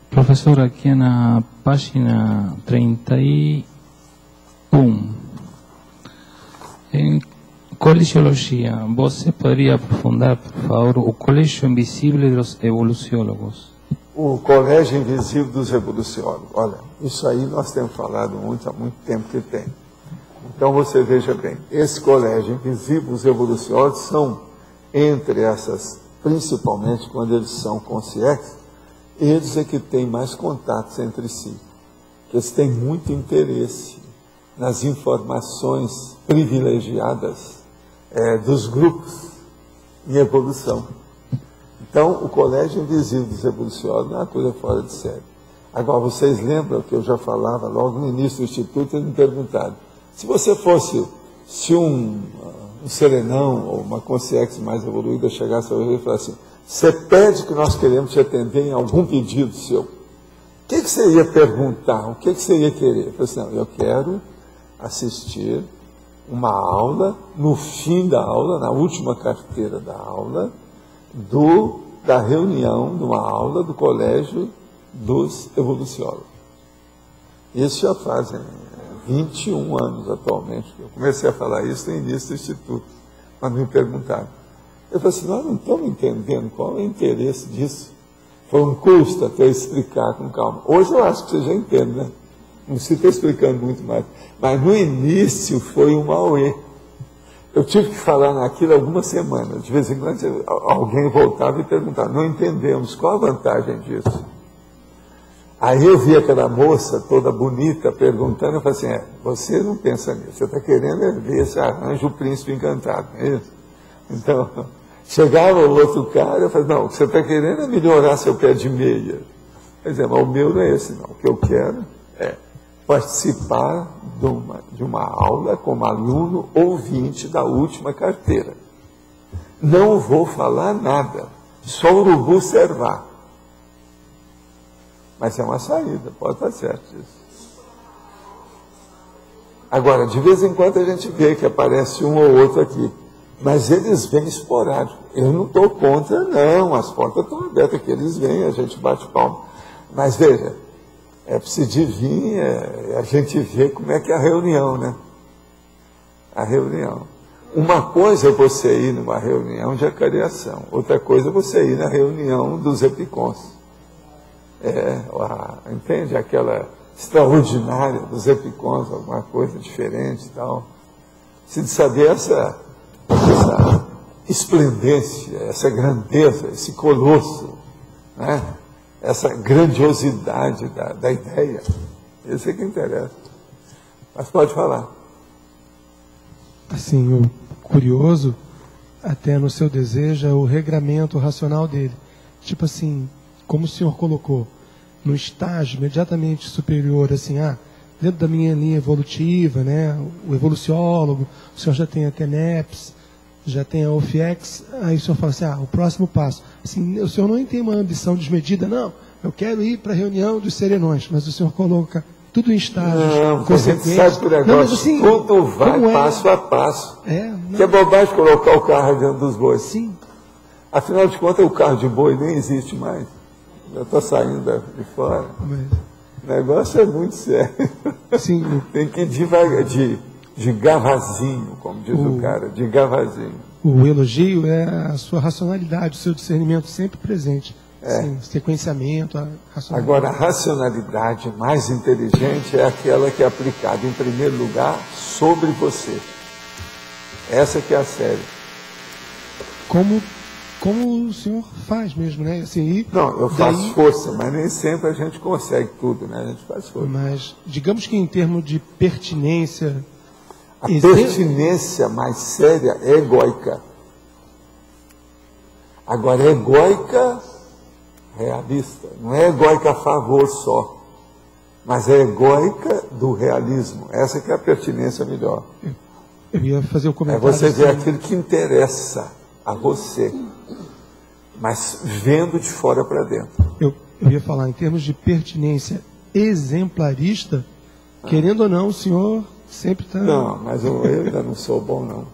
Professor, aqui na página 31, em Collegiologia, você poderia aprofundar, por favor, o Colégio Invisível dos Evoluciólogos? O Colégio Invisível dos Evoluciólogos. Olha, isso aí nós temos falado muito, há muito tempo que tem. Então você veja bem, esse Colégio Invisível dos Evoluciólogos são, entre essas, principalmente quando eles são conscientes, eles é que têm mais contatos entre si. Eles têm muito interesse nas informações privilegiadas dos grupos em evolução. Então, o Colégio Invisível dos Evoluciólogos não é uma coisa fora de série. Agora, vocês lembram que eu já falava logo no início do Instituto, eles me perguntaram, se um serenão ou uma consciência mais evoluída chegasse ao e falasse assim, você pede que nós queremos te atender em algum pedido seu, o que você ia perguntar? O que você ia querer? Eu falei assim, não, eu quero assistir uma aula, no fim da aula, na última carteira da aula, da reunião, de uma aula do Colégio dos Evoluciólogos. Isso já fazem 21 anos atualmente. Eu comecei a falar isso no início do Instituto, quando me perguntaram. Eu falei assim, nós não estamos entendendo qual é o interesse disso. Foi um custo até explicar com calma. Hoje eu acho que você já entende, né? Não se está explicando muito mais. Mas no início foi um auê. Eu tive que falar naquilo algumas semanas. De vez em quando alguém voltava e perguntava, não entendemos, qual a vantagem disso? Aí eu vi aquela moça toda bonita perguntando, eu falei assim, você não pensa nisso, você está querendo ver se arranja o príncipe encantado, não é isso? Então, chegava o outro cara, eu falei, não, o que você está querendo é melhorar seu pé de meia. Quer dizer, mas o meu não é esse não, o que eu quero é participar de uma aula como aluno ouvinte da última carteira. Não vou falar nada, só urubu servar. Mas é uma saída, pode estar certo isso. Agora, de vez em quando a gente vê que aparece um ou outro aqui, mas eles vêm esporádicos. Eu não estou contra, não, as portas estão abertas aqui, eles vêm, a gente bate palma. Mas veja, preciso vir, a gente vê como é que é a reunião, né? A reunião. Uma coisa é você ir numa reunião de acariação, outra coisa é você ir na reunião dos epicons. Entende? Aquela extraordinária dos epicons, alguma coisa diferente e tal. Se de saber essa esplendência, essa grandeza, esse colosso, né? Essa grandiosidade da ideia. Isso é que interessa. Mas pode falar. Assim, o curioso, até no seu desejo, é o regramento racional dele. Tipo assim, como o senhor colocou, no estágio imediatamente superior, assim, dentro da minha linha evolutiva, né, o evoluciólogo, o senhor já tem a TENEPS, já tem a OFIEX, aí o senhor fala assim, o próximo passo. Assim, o senhor não tem uma ambição desmedida, não, eu quero ir para a reunião dos serenões, mas o senhor coloca tudo em estágios. Não, você sabe que o negócio, não, mas, assim, tudo vai passo a passo. Que é bobagem colocar o carro dentro dos bois. Sim. Afinal de contas, o carro de boi nem existe mais. Eu estou saindo de fora. O negócio é muito sério. Sim. Tem que ir devagar, de gavazinho, como diz o cara, de gavazinho. O elogio é a sua racionalidade, o seu discernimento sempre presente. Sim, sequenciamento, a racionalidade. Agora, a racionalidade mais inteligente é aquela que é aplicada, em primeiro lugar, sobre você. Essa que é a série. Como o senhor faz mesmo, né? Assim, não, eu faço força, mas nem sempre a gente consegue tudo, né? A gente faz força. Mas, digamos que em termos de pertinência... A pertinência mais séria é egóica. Agora, egóica realista. Não é egóica a favor só, mas é egóica do realismo. Essa que é a pertinência melhor. Eu ia fazer o comentário... É você ver aquilo que interessa a você, mas vendo de fora para dentro. Eu ia falar, em termos de pertinência exemplarista, querendo ou não, o senhor sempre está... Não, mas eu ainda não sou bom, não.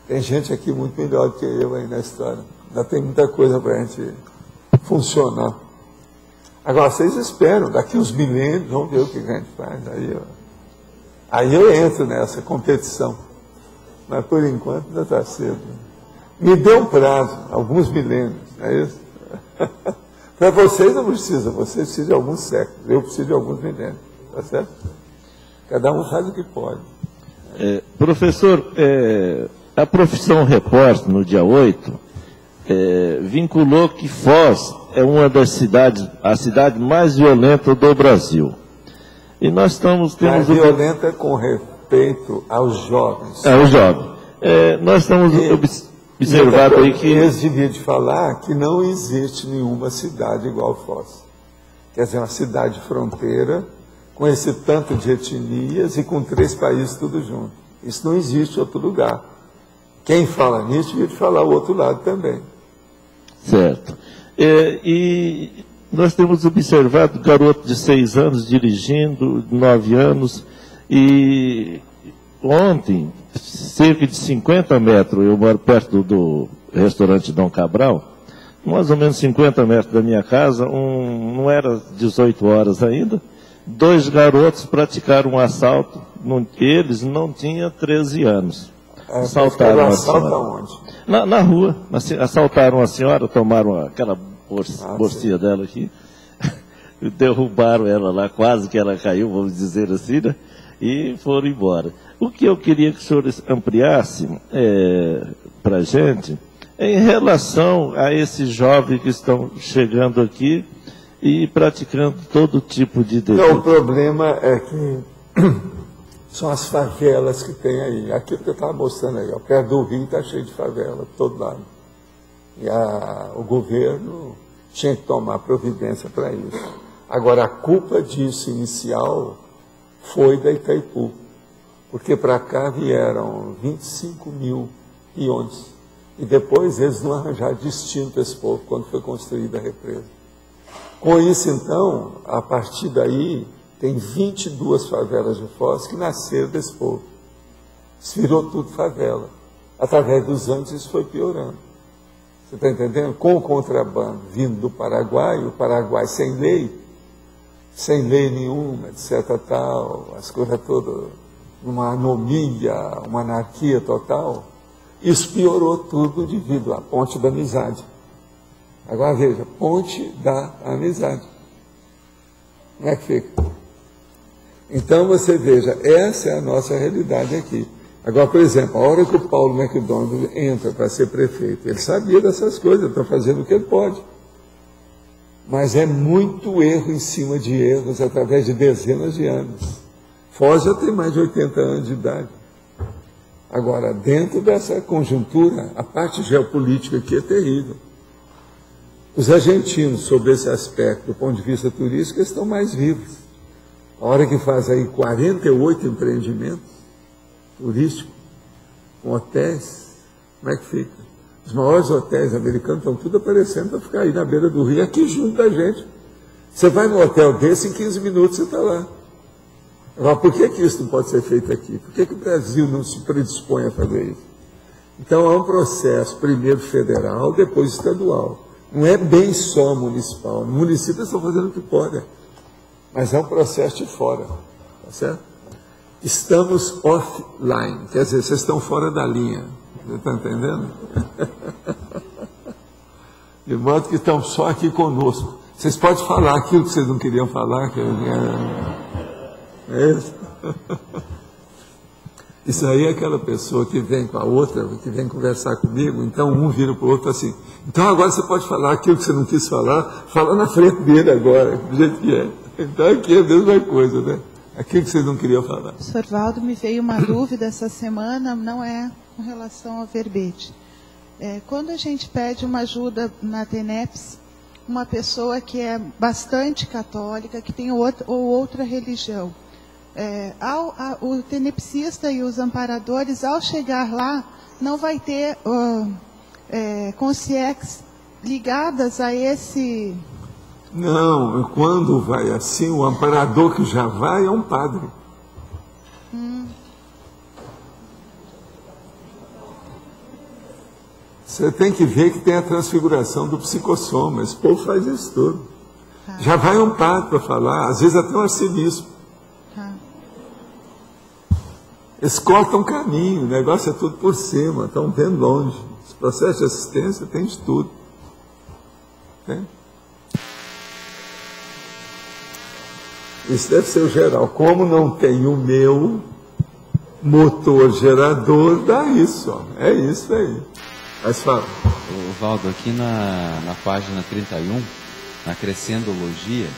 Tem gente aqui muito melhor do que eu aí na história. Ainda tem muita coisa para a gente funcionar. Agora, vocês esperam, daqui uns milênios, vamos ver o que a gente faz. Aí eu entro nessa competição. Mas, por enquanto, ainda está cedo. Me dê um prazo, alguns milênios, não é isso? Para vocês não precisa, vocês precisam de alguns séculos, eu preciso de alguns milênios, tá certo? Cada um faz o que pode. Professor, a profissão repórter, no dia 8, vinculou que Foz é uma das cidades, a cidade mais violenta do Brasil. E nós temos... Mais violenta com respeito aos jovens. Aos jovens. Nós estamos observando aí que... Eles deviam de falar que não existe nenhuma cidade igual Foz. Quer dizer, uma cidade fronteira, com esse tanto de etnias e com 3 países tudo junto. Isso não existe em outro lugar. Quem fala nisso devia de falar o outro lado também. Certo. E nós temos observado garoto de 6 anos dirigindo, 9 anos, e ontem, cerca de 50 metros, eu moro perto do restaurante Dom Cabral, mais ou menos 50 metros da minha casa, não era 18 horas ainda, 2 garotos praticaram um assalto, eles não tinham 13 anos. Assaltaram a senhora. Onde? Na rua, assaltaram a senhora, tomaram aquela bolsinha dela aqui, derrubaram ela lá, quase que ela caiu, vamos dizer assim, né? E foram embora. O que eu queria que o senhor ampliasse para a gente, em relação a esses jovens que estão chegando aqui e praticando todo tipo de delito. Não, o problema é que são as favelas que tem aí. Aquilo que eu estava mostrando aí, ó, perto do Rio está cheio de favela, todo lado. E o governo tinha que tomar providência para isso. Agora, a culpa disso inicial foi da Itaipu, porque para cá vieram 25 mil peões. E depois eles não arranjaram destino para esse povo quando foi construída a represa. Com isso, então, a partir daí, tem 22 favelas de Foz que nasceram desse povo. Isso virou tudo favela. Através dos anos, isso foi piorando. Você está entendendo? Com o contrabando vindo do Paraguai, o Paraguai sem lei nenhuma, etc. tal, as coisas todas, uma anomia, uma anarquia total, isso piorou tudo devido à ponte da amizade. Agora veja, ponte da amizade. Como é que fica? Então você veja, essa é a nossa realidade aqui. Agora, por exemplo, a hora que o Paulo McDonald entra para ser prefeito, ele sabia dessas coisas, está fazendo o que ele pode. Mas é muito erro em cima de erros através de dezenas de anos. Foz já tem mais de 80 anos de idade. Agora, dentro dessa conjuntura, a parte geopolítica aqui é terrível. Os argentinos, sobre esse aspecto, do ponto de vista turístico, estão mais vivos. A hora que faz aí 48 empreendimentos turísticos, com hotéis, como é que fica? Os maiores hotéis americanos estão tudo aparecendo para ficar aí na beira do rio, aqui junto da gente. Você vai num hotel desse, em 15 minutos você está lá. Agora, por que isso não pode ser feito aqui? Por que o Brasil não se predispõe a fazer isso? Então, há um processo, primeiro federal, depois estadual. Não é bem só municipal. Os municípios estão fazendo o que podem, mas é um processo de fora. Tá certo? Estamos offline, quer dizer, vocês estão fora da linha. Você está entendendo? De modo que estão só aqui conosco. Vocês podem falar aquilo que vocês não queriam falar. É isso? Isso aí é aquela pessoa que vem com a outra, que vem conversar comigo, então um vira para o outro assim, então agora você pode falar aquilo que você não quis falar, fala na frente dele agora, do jeito que é. Então aqui é a mesma coisa, né? Aquilo que vocês não queriam falar. Professor Valdo, me veio uma dúvida essa semana, não é com relação ao verbete. Quando a gente pede uma ajuda na TENEPS, uma pessoa que é bastante católica, que tem outra religião, o tenepsista e os amparadores, ao chegar lá, não vai ter consciências ligadas a esse... Não, quando vai assim, o amparador que já vai é um padre. Você tem que ver que tem a transfiguração do psicossoma, esse povo faz isso tudo. Já vai um padre para falar, às vezes até um arcebispo. Eles cortam caminho, o negócio é tudo por cima, estão bem longe. Esse processo de assistência tem de tudo. Tem? Isso deve ser o geral. Como não tem o meu motor gerador, dá isso. Ó. É isso aí. Mas fala. Valdo, aqui na página 31, na Crescendologia,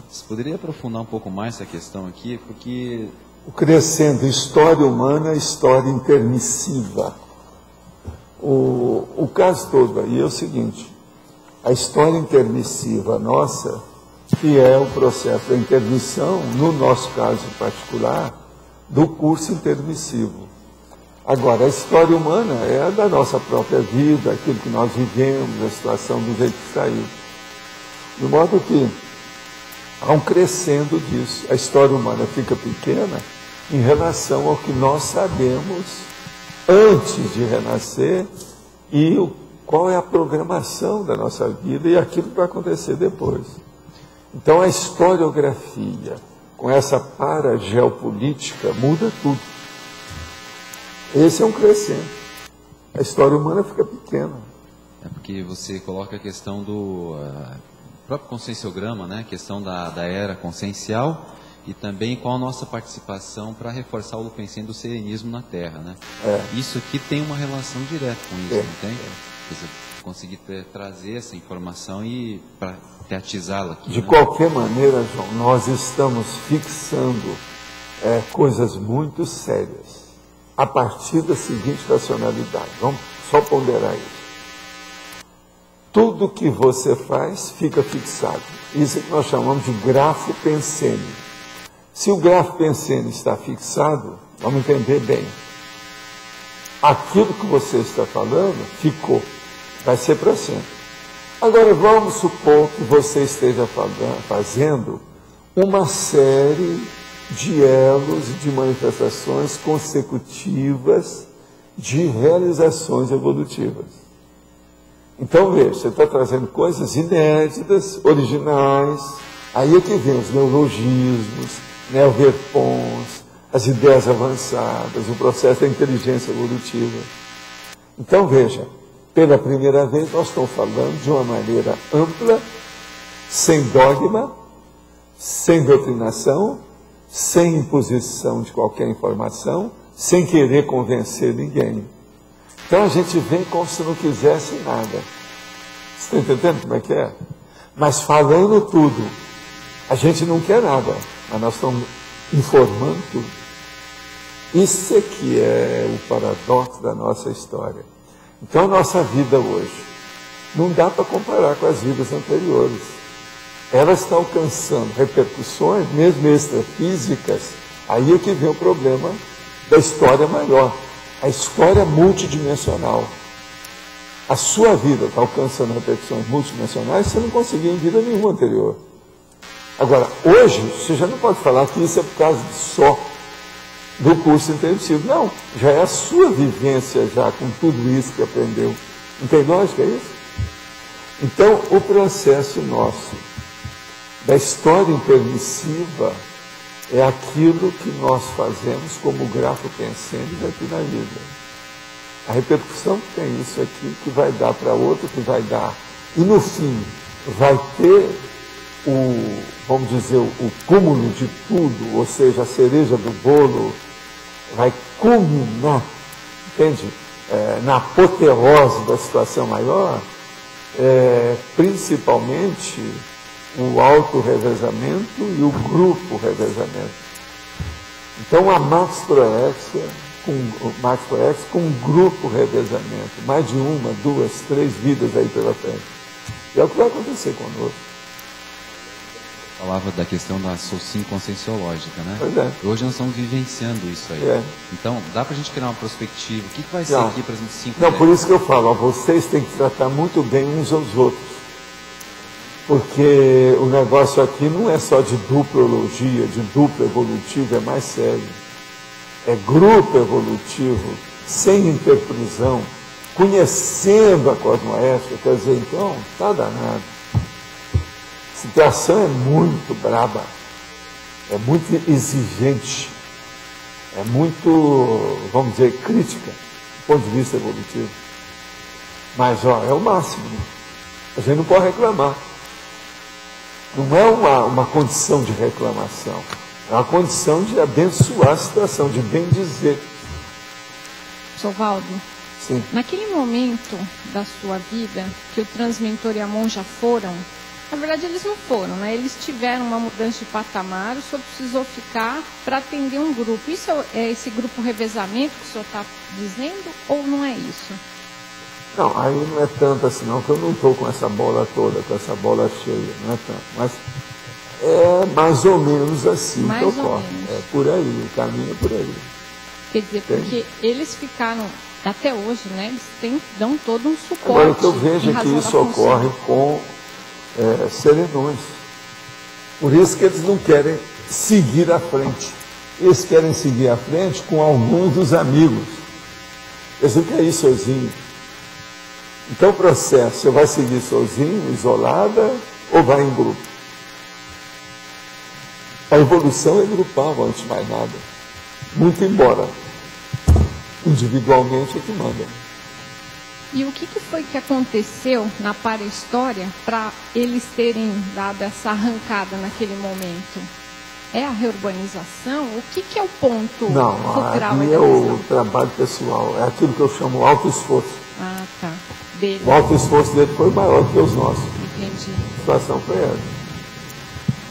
você poderia aprofundar um pouco mais essa questão aqui? Porque... O Crescendo, história humana, história intermissiva. O caso todo aí é o seguinte, a história intermissiva nossa, que é o processo da intermissão, no nosso caso particular, do curso intermissivo. Agora, a história humana é a da nossa própria vida, aquilo que nós vivemos, a situação do jeito que saiu. De modo que há um crescendo disso. A história humana fica pequena em relação ao que nós sabemos antes de renascer e qual é a programação da nossa vida e aquilo que vai acontecer depois. Então a historiografia, com essa parageopolítica, muda tudo. Esse é um crescendo. A história humana fica pequena. É porque você coloca a questão do próprio conscienciograma, né? A questão da era consciencial e também qual a nossa participação para reforçar o Lupensiano do serenismo na Terra, né? Isso aqui tem uma relação direta com isso, não tem? Quer dizer, conseguir trazer essa informação e para teatizá-la aqui. De qualquer maneira, João, nós estamos fixando coisas muito sérias a partir da seguinte racionalidade. Vamos só ponderar isso. Tudo que você faz fica fixado. Isso é que nós chamamos de grafo pensene. Se o grafo pensene está fixado, vamos entender bem. Aquilo que você está falando ficou, vai ser para sempre. Agora vamos supor que você esteja fazendo uma série de elos e de manifestações consecutivas de realizações evolutivas. Então veja, você está trazendo coisas inéditas, originais, aí é que vem os neologismos, neoverpons, as ideias avançadas, o processo da inteligência evolutiva. Então veja, pela primeira vez nós estamos falando de uma maneira ampla, sem dogma, sem doutrinação, sem imposição de qualquer informação, sem querer convencer ninguém. Então a gente vem como se não quisesse nada. Você está entendendo como é que é? Mas falando tudo, a gente não quer nada, mas nós estamos informando tudo. Isso é que é o paradoxo da nossa história. Então a nossa vida hoje não dá para comparar com as vidas anteriores. Ela está alcançando repercussões, mesmo extrafísicas, aí é que vem o problema da história maior, a história multidimensional. A sua vida está alcançando repercussões multidimensionais, você não conseguiu em vida nenhuma anterior. Agora, hoje, você já não pode falar que isso é por causa só do curso intermissivo. Não, já é a sua vivência já com tudo isso que aprendeu. Não tem lógica isso? Então, o processo nosso da história intermissiva é aquilo que nós fazemos como grafo pensende aqui na vida. A repercussão que tem isso aqui, que vai dar para outro, que vai dar E no fim, vai ter vamos dizer, o cúmulo de tudo, ou seja, a cereja do bolo, vai culminar, entende? Na apoteose da situação maior, principalmente o autorrevezamento e o grupo revezamento. Então, a maxproexia com um grupo revezamento, mais de 1, 2, 3 vidas aí pela frente. E é o que vai acontecer conosco. Falava da questão da SOCIM conscienciológica, né? Pois é. Hoje nós estamos vivenciando isso aí. Então, dá pra gente criar uma perspectiva. O que vai ser aqui para os 5 Não, por isso que eu falo, vocês têm que tratar muito bem uns aos outros. Porque o negócio aqui não é só de duplologia, de duplo evolutivo, é mais sério. É grupo evolutivo, sem interprisão, conhecendo a cosmoética, quer dizer, então, tá danado. A situação é muito braba, é muito exigente, é muito, vamos dizer, crítica, do ponto de vista evolutivo. Mas, ó, é o máximo. A gente não pode reclamar. Não é uma condição de reclamação, é uma condição de abençoar a situação, de bem dizer. Sovaldo, sim. Naquele momento da sua vida que o transmentor e a monja foram, na verdade eles não foram, né? Eles tiveram uma mudança de patamar, o senhor precisou ficar para atender um grupo. Isso é esse grupo revezamento que o senhor está dizendo ou não é isso? Não, aí não é tanto assim não, que eu não estou com essa bola toda, com essa bola cheia, não é tanto. Mas é mais ou menos assim mais que ocorre. É por aí, o caminho é por aí. Quer dizer, porque eles ficaram, até hoje, né, eles dão todo um suporte. Agora, o que eu vejo é que isso ocorre com serenões. Por isso que eles não querem seguir à frente. Eles querem seguir à frente com alguns dos amigos. Eles não querem ir sozinho. Então o processo, você vai seguir sozinho, isolada, ou vai em grupo? A evolução é grupal, antes de mais nada. Muito embora individualmente é que manda. E o que foi que aconteceu na para-história para eles terem dado essa arrancada naquele momento? É a reurbanização? O que é o ponto fulcral? Não, aqui é o trabalho pessoal, é aquilo que eu chamo auto-esforço. Ah, tá. Dele. O auto-esforço dele foi maior que os nossos. Entendi. A situação foi essa.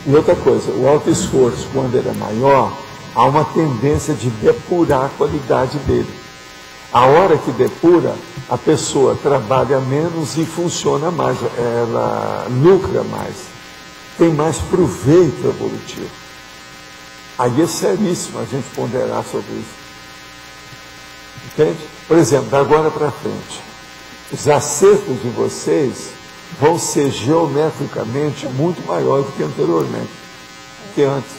E outra coisa, o auto-esforço, quando ele é maior, há uma tendência de depurar a qualidade dele. A hora que depura, a pessoa trabalha menos e funciona mais, ela lucra mais, tem mais proveito evolutivo. Aí é seríssimo a gente ponderar sobre isso. Entende? Por exemplo, da agora para frente, os acertos de vocês vão ser geometricamente muito maiores do que anteriormente, do que antes.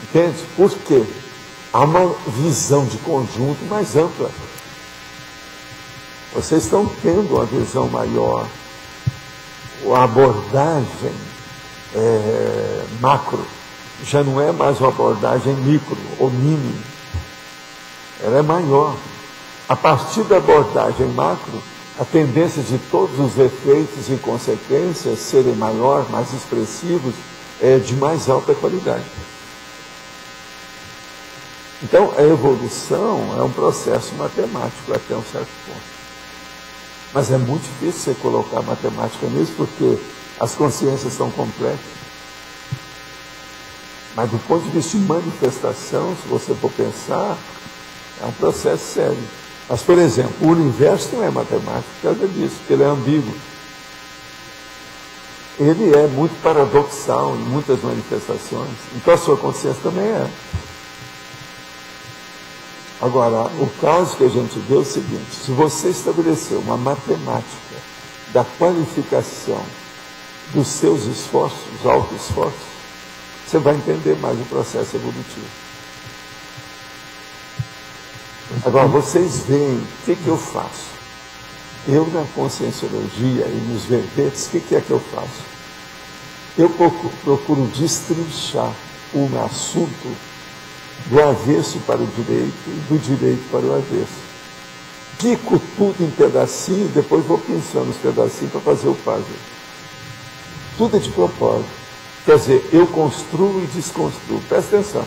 Entende? Por quê? Há uma visão de conjunto mais ampla. Vocês estão tendo uma visão maior. A abordagem macro já não é mais uma abordagem micro ou mini. Ela é maior. A partir da abordagem macro, a tendência de todos os efeitos e consequências serem maior, mais expressivos, é de mais alta qualidade. Então, a evolução é um processo matemático até um certo ponto. Mas é muito difícil você colocar matemática nisso, porque as consciências são complexas. Mas do ponto de vista de manifestação, se você for pensar, é um processo sério. Mas, por exemplo, o universo não é matemático por causa disso, porque ele é ambíguo. Ele é muito paradoxal em muitas manifestações. Então a sua consciência também é. Agora, o caso que a gente vê é o seguinte: se você estabeleceu uma matemática da qualificação dos seus esforços, auto-esforços, você vai entender mais o processo evolutivo. Agora, vocês veem o que eu faço. Eu, na conscienciologia e nos verbetes, o que é que eu faço? Eu procuro destrinchar um assunto do avesso para o direito e do direito para o avesso. pico tudo em pedacinho, depois vou pinçando os pedacinhos para fazer o puzzle. Tudo é de propósito. Quer dizer, eu construo e desconstruo. Presta atenção.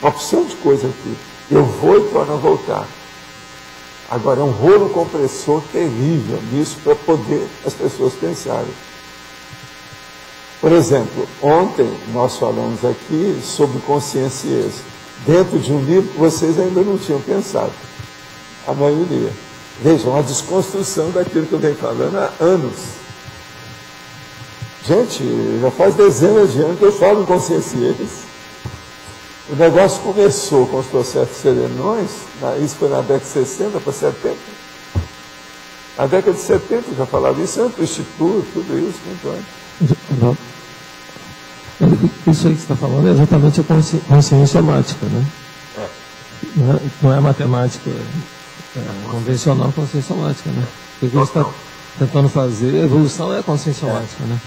Uma opção de coisa aqui. Eu vou e torno a voltar. Agora, é um rolo compressor terrível nisso para poder as pessoas pensarem. Por exemplo, ontem nós falamos aqui sobre consciência e êxito, dentro de um livro que vocês ainda não tinham pensado, a maioria. Vejam, uma desconstrução daquilo que eu venho falando há anos. Gente, já faz dezenas de anos que eu falo em consciência e êxito. O negócio começou com os processos serenões, isso foi na década de 60 para 70. Na década de 70 já falava isso, antes do Instituto, tudo isso, muito antes. Isso aí que você está falando é exatamente a consciência somática, né? Não é a matemática convencional, consciência somática, né? O que você está tentando fazer, a evolução é a consciência somática, né?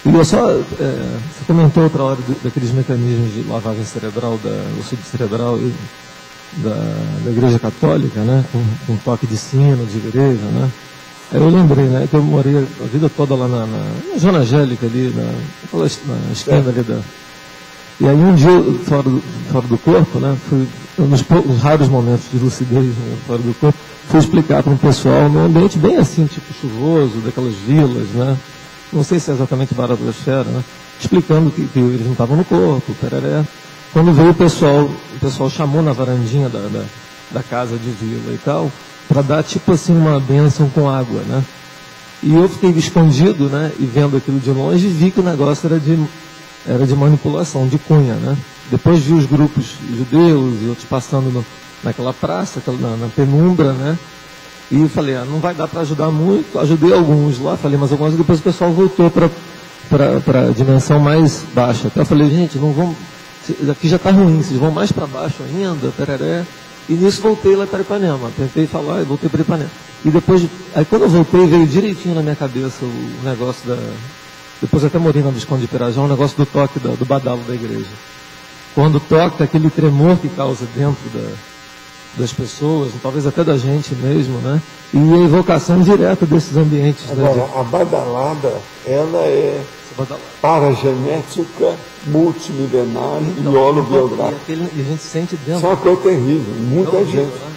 E eu só, você comentou outra hora daqueles mecanismos de lavagem cerebral, do subcerebral e da Igreja Católica, né? Com toque de sino, de igreja, né? Aí eu lembrei, né, que eu morei a vida toda lá na Zona Angélica, ali, na esquina ali da... E aí um dia, fora do corpo, né, fui, nos raros momentos de lucidez, né, fora do corpo, fui explicar para um pessoal num ambiente bem assim, tipo chuvoso, daquelas vilas, né? Não sei se é exatamente Barato-Esfera, né? Explicando que eles não estavam no corpo, pereré. Quando veio o pessoal chamou na varandinha da casa de vila e tal, para dar tipo assim uma bênção com água, né? E eu fiquei escondido, né? E vendo aquilo de longe, vi que o negócio era de manipulação, de cunha, né? Depois vi os grupos judeus e outros passando naquela praça, na penumbra, né? E falei, não vai dar para ajudar muito. Ajudei alguns lá, falei, mas alguns, depois o pessoal voltou para a dimensão mais baixa. Até eu falei, gente, não vamos, aqui já está ruim, vocês vão mais para baixo ainda, pereré. E nisso voltei lá para Ipanema, tentei falar e voltei para Ipanema. E depois, aí quando eu voltei, veio direitinho na minha cabeça o negócio depois até morri na Visconde de Pirajá, o negócio do toque do badalo da igreja. Quando toca, aquele tremor que causa dentro das pessoas, talvez até da gente mesmo, né? E a evocação direta desses ambientes. Agora, a badalada, ela é paragenética, multimilenar e holobiográfica. E a gente sente dentro. Isso é uma coisa terrível, muita gente. Né?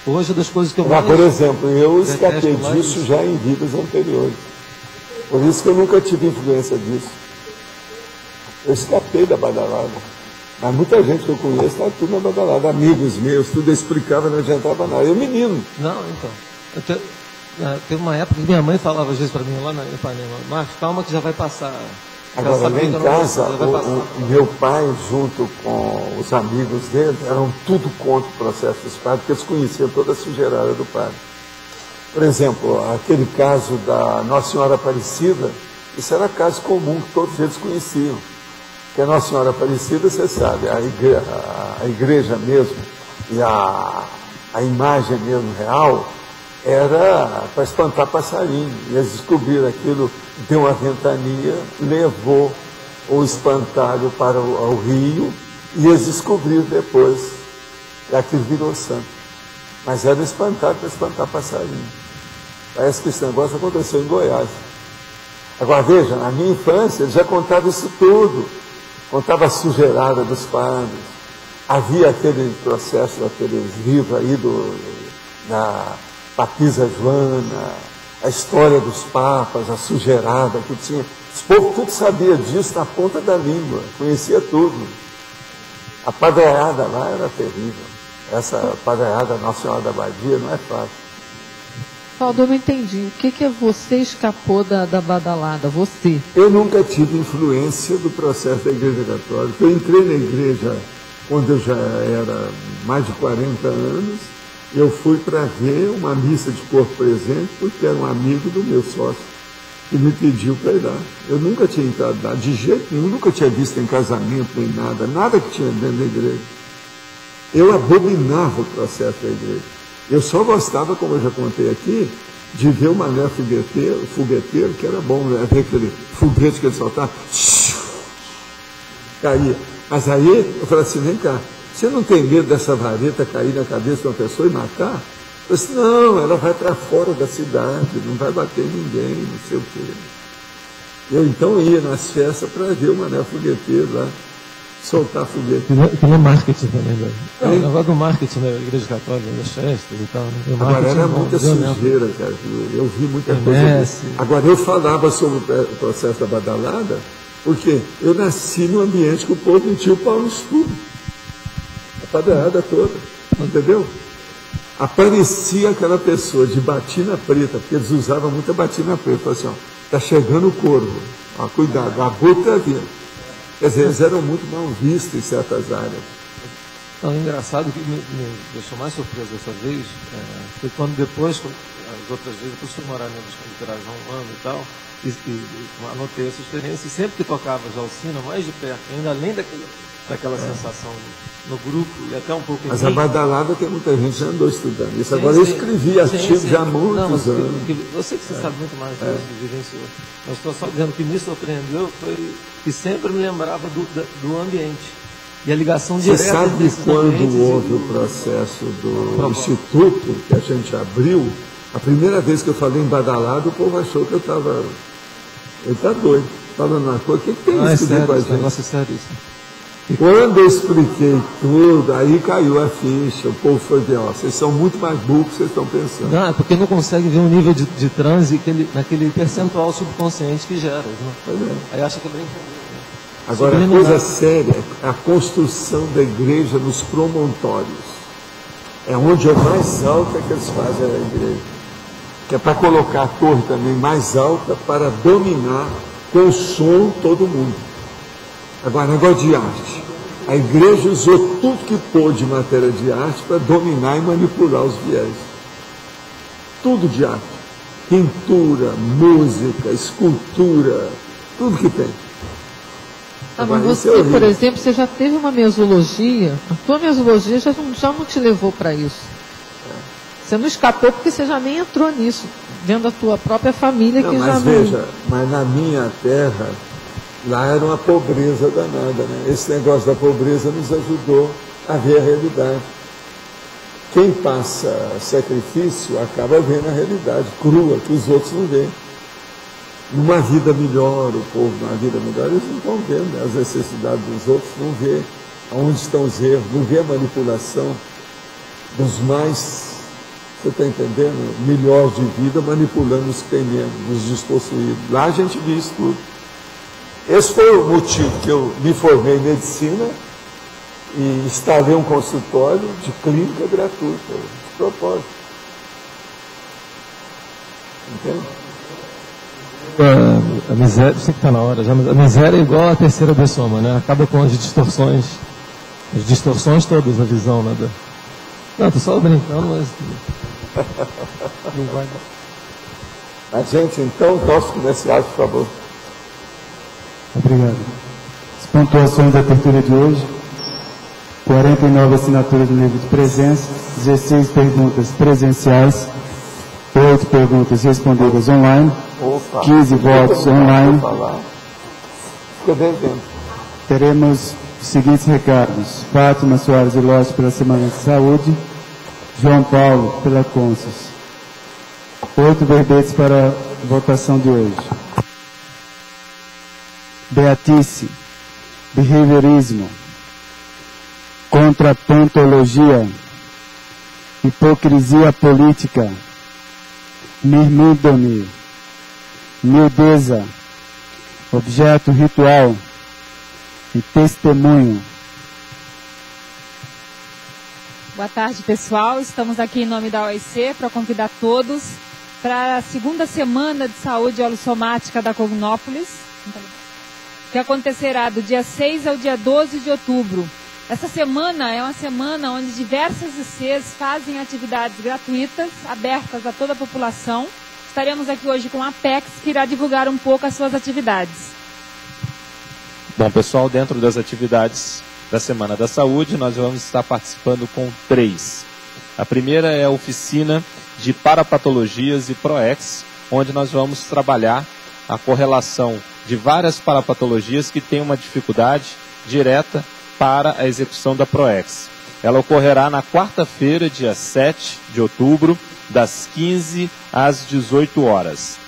Hoje, das coisas que eu mais... Por exemplo, eu escapei disso já em vidas anteriores. Por isso que eu nunca tive influência disso. Eu escapei da badalada. Mas muita gente que eu conheço está tudo na badalada. Amigos meus, tudo eu explicava, não adiantava nada. Eu menino. Não, então. Teve uma época que minha mãe falava às vezes para mim lá na Ipanema, Marcos, calma que já vai passar. Agora, lá em casa, o meu pai, junto com os amigos dele, eram tudo contra o processo dos padres, porque eles conheciam toda a sujeirada do padre. Por exemplo, aquele caso da Nossa Senhora Aparecida, isso era caso comum que todos eles conheciam. Que a Nossa Senhora Aparecida, você sabe, a igreja mesmo e a imagem mesmo real era para espantar passarinho. E eles descobriram aquilo, deu uma ventania, levou o espantalho para o rio e eles descobriram depois. E aquilo virou santo. Mas era espantalho para espantar passarinho. Parece que esse negócio aconteceu em Goiás. Agora veja, na minha infância eles já contavam isso tudo. Contava a sujeirada dos padres. Havia aquele processo, aqueles livros aí da Papisa Joana, a história dos papas, a sujeirada que tinha. Os povos tudo sabia disso na ponta da língua, conhecia tudo. A padreada lá era terrível. Essa padreada Nossa Senhora da Badia não é fácil. Valdo, eu não entendi. O que você escapou da badalada? Você? Eu nunca tive influência do processo da Igreja Católica. Eu entrei na igreja quando eu já era mais de 40 anos. Eu fui para ver uma missa de corpo presente, porque era um amigo do meu sócio, que me pediu para ir lá. Eu nunca tinha entrado lá, de jeito nenhum, nunca tinha visto em casamento, nem nada que tinha dentro da igreja. Eu abominava o processo da igreja. Eu só gostava, como eu já contei aqui, de ver o Mané fogueteiro, que era bom, né? Ver aquele foguete que ele soltava, caía. Mas aí eu falei assim, vem cá, você não tem medo dessa vareta cair na cabeça de uma pessoa e matar? Eu disse, não, ela vai para fora da cidade, não vai bater ninguém, não sei o quê. Eu então ia nas festas para ver o Mané Fogueteiro lá, soltar foguete. Queria marketing também, né? O negócio do marketing da Igreja Católica, das festas e tal. Né? Agora era muita sujeira, cara. Eu vi muita coisa. Agora eu falava sobre o processo da badalada, porque eu nasci num ambiente que o povo metia o pau no estudo. A padrada toda, entendeu? Aparecia aquela pessoa de batina preta, porque eles usavam muita batina preta. Falaram assim, ó, tá chegando o corvo, ó, cuidado, a aborto tá vindo. Quer dizer, eles eram muito mal vistos em certas áreas. Não, engraçado, que me deixou mais surpreso dessa vez, foi quando depois, as outras vezes, eu fui morar em Literais há um ano e tal, e anotei essa experiência, e sempre que tocava Jalcina, mais de perto, ainda além daquela sensação no grupo, e até um pouco... Mas a badalada tem muita gente que já andou estudando isso. Agora eu escrevi artigos já há muitos anos. Eu sei que você sabe muito mais disso, vivenciou. Mas estou só dizendo que me surpreendeu, foi que sempre me lembrava do ambiente. E a ligação direta... Você sabe quando houve o processo do Instituto, que a gente abriu, a primeira vez que eu falei em badalado, o povo achou que eu estava... Ele está doido, falando uma coisa. O que tem isso com a gente? Negócio é sério isso. Quando eu expliquei tudo, aí caiu a ficha, o povo foi ver, ó, vocês são muito mais burros que vocês estão pensando. Não, é porque não consegue ver um nível de transe naquele percentual subconsciente que gera. Né? Aí acha que é brincadeira. Agora, a coisa séria é a construção da igreja nos promontórios. É onde é mais alta que eles fazem a igreja. Que é para colocar a torre também mais alta para dominar com o som todo mundo. Agora, negócio de arte. A igreja usou tudo que pôde de matéria de arte para dominar e manipular os viés. Tudo de arte. Pintura, música, escultura, tudo que tem. Mas você, por exemplo, você já teve uma mesologia, a tua mesologia já não te levou para isso. Você não escapou porque você já nem entrou nisso, vendo a tua própria família que já não... Mas veja, mas na minha terra, lá era uma pobreza danada, né? Esse negócio da pobreza nos ajudou a ver a realidade. Quem passa sacrifício acaba vendo a realidade crua, que os outros não veem. Numa vida melhor, o povo numa vida melhor, eles não estão vendo, né? As necessidades dos outros, não vê aonde estão os erros, não vê a manipulação dos mais, você está entendendo, melhor de vida, manipulando os que têm menos, os despossuídos. Lá a gente viu isso tudo. Esse foi o motivo que eu me formei em medicina e instalei um consultório de clínica gratuita, de propósito. Entende? A miséria, sei que está na hora já, mas a miséria é igual a terceira de soma, né? Acaba com as distorções todas na visão, né? Não, estou só brincando, mas... não vai. A gente, então, nossos comerciais, por favor. Obrigado. As pontuações da abertura de hoje: 49 assinaturas no livro de presença, 16 perguntas presenciais, 8 perguntas respondidas online, 15 votos online. Teremos os seguintes recados: Fátima Soares e Lócio pela Semana de Saúde, João Paulo pela Consus. 8 verbetes para a votação de hoje. Beatice, behaviorismo, contrapontologia, hipocrisia política, mirmídone, miudeza, objeto ritual e testemunho. Boa tarde, pessoal. Estamos aqui em nome da OIC para convidar todos para a segunda semana de saúde holossomática da Cognópolis, que acontecerá do dia 6 ao dia 12 de outubro. Essa semana é uma semana onde diversas ICs fazem atividades gratuitas, abertas a toda a população. Estaremos aqui hoje com a Apex, que irá divulgar um pouco as suas atividades. Bom, pessoal, dentro das atividades da Semana da Saúde, nós vamos estar participando com 3. A primeira é a oficina de parapatologias e PROEX, onde nós vamos trabalhar a correlação de várias parapatologias que têm uma dificuldade direta para a execução da PROEX. Ela ocorrerá na quarta-feira, dia 7 de outubro, das 15 às 18 horas.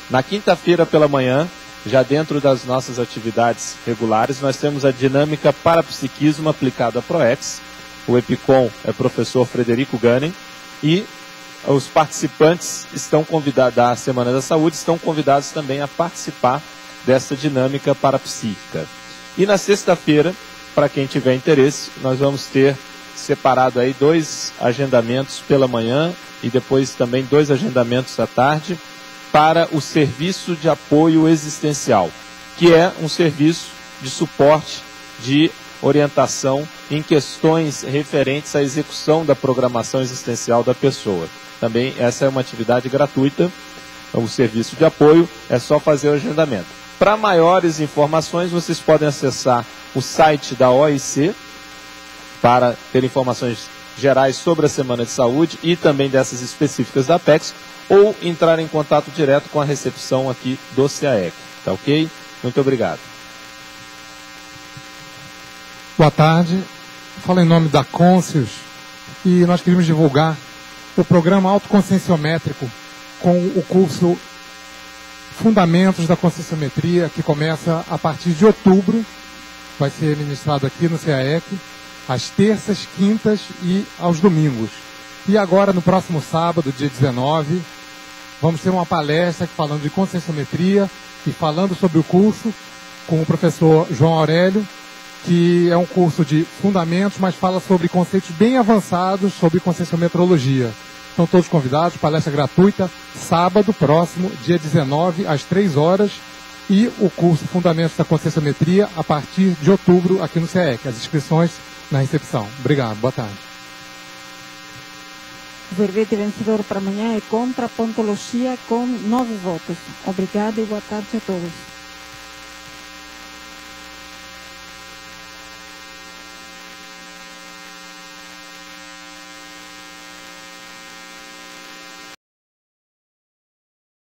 Na quinta-feira pela manhã, já dentro das nossas atividades regulares, nós temos a dinâmica Parapsiquismo aplicada à ProEx. O EPICOM é o professor Frederico Ganem e os participantes estão convidados da Semana da Saúde, estão convidados também a participar dessa dinâmica parapsíquica. E na sexta-feira, para quem tiver interesse, nós vamos ter separado aí 2 agendamentos pela manhã e depois também 2 agendamentos à tarde para o serviço de apoio existencial, que é um serviço de suporte, de orientação em questões referentes à execução da programação existencial da pessoa. Também essa é uma atividade gratuita, o serviço de apoio, é só fazer o agendamento. Para maiores informações, vocês podem acessar o site da OIC para ter informações gerais sobre a Semana de Saúde e também dessas específicas da Apex, ou entrar em contato direto com a recepção aqui do CAEC. Tá ok? Muito obrigado. Boa tarde. Falo em nome da Conscius e nós queríamos divulgar o programa autoconscienciométrico com o curso Fundamentos da Conscienciometria, que começa a partir de outubro. Vai ser ministrado aqui no CAEC, às terças, quintas e aos domingos. E agora, no próximo sábado, dia 19, vamos ter uma palestra falando de conscienciometria e falando sobre o curso com o professor João Aurélio, que é um curso de fundamentos, mas fala sobre conceitos bem avançados sobre conscienciometrologia. Estão todos convidados, palestra gratuita, sábado próximo, dia 19, às 3 horas, e o curso Fundamentos da Conscienciometria a partir de outubro aqui no CAEC. As inscrições na recepção. Obrigado, boa tarde. O verbete vencedor para amanhã é contra a pontologia com 9 votos. Obrigada e boa tarde a todos.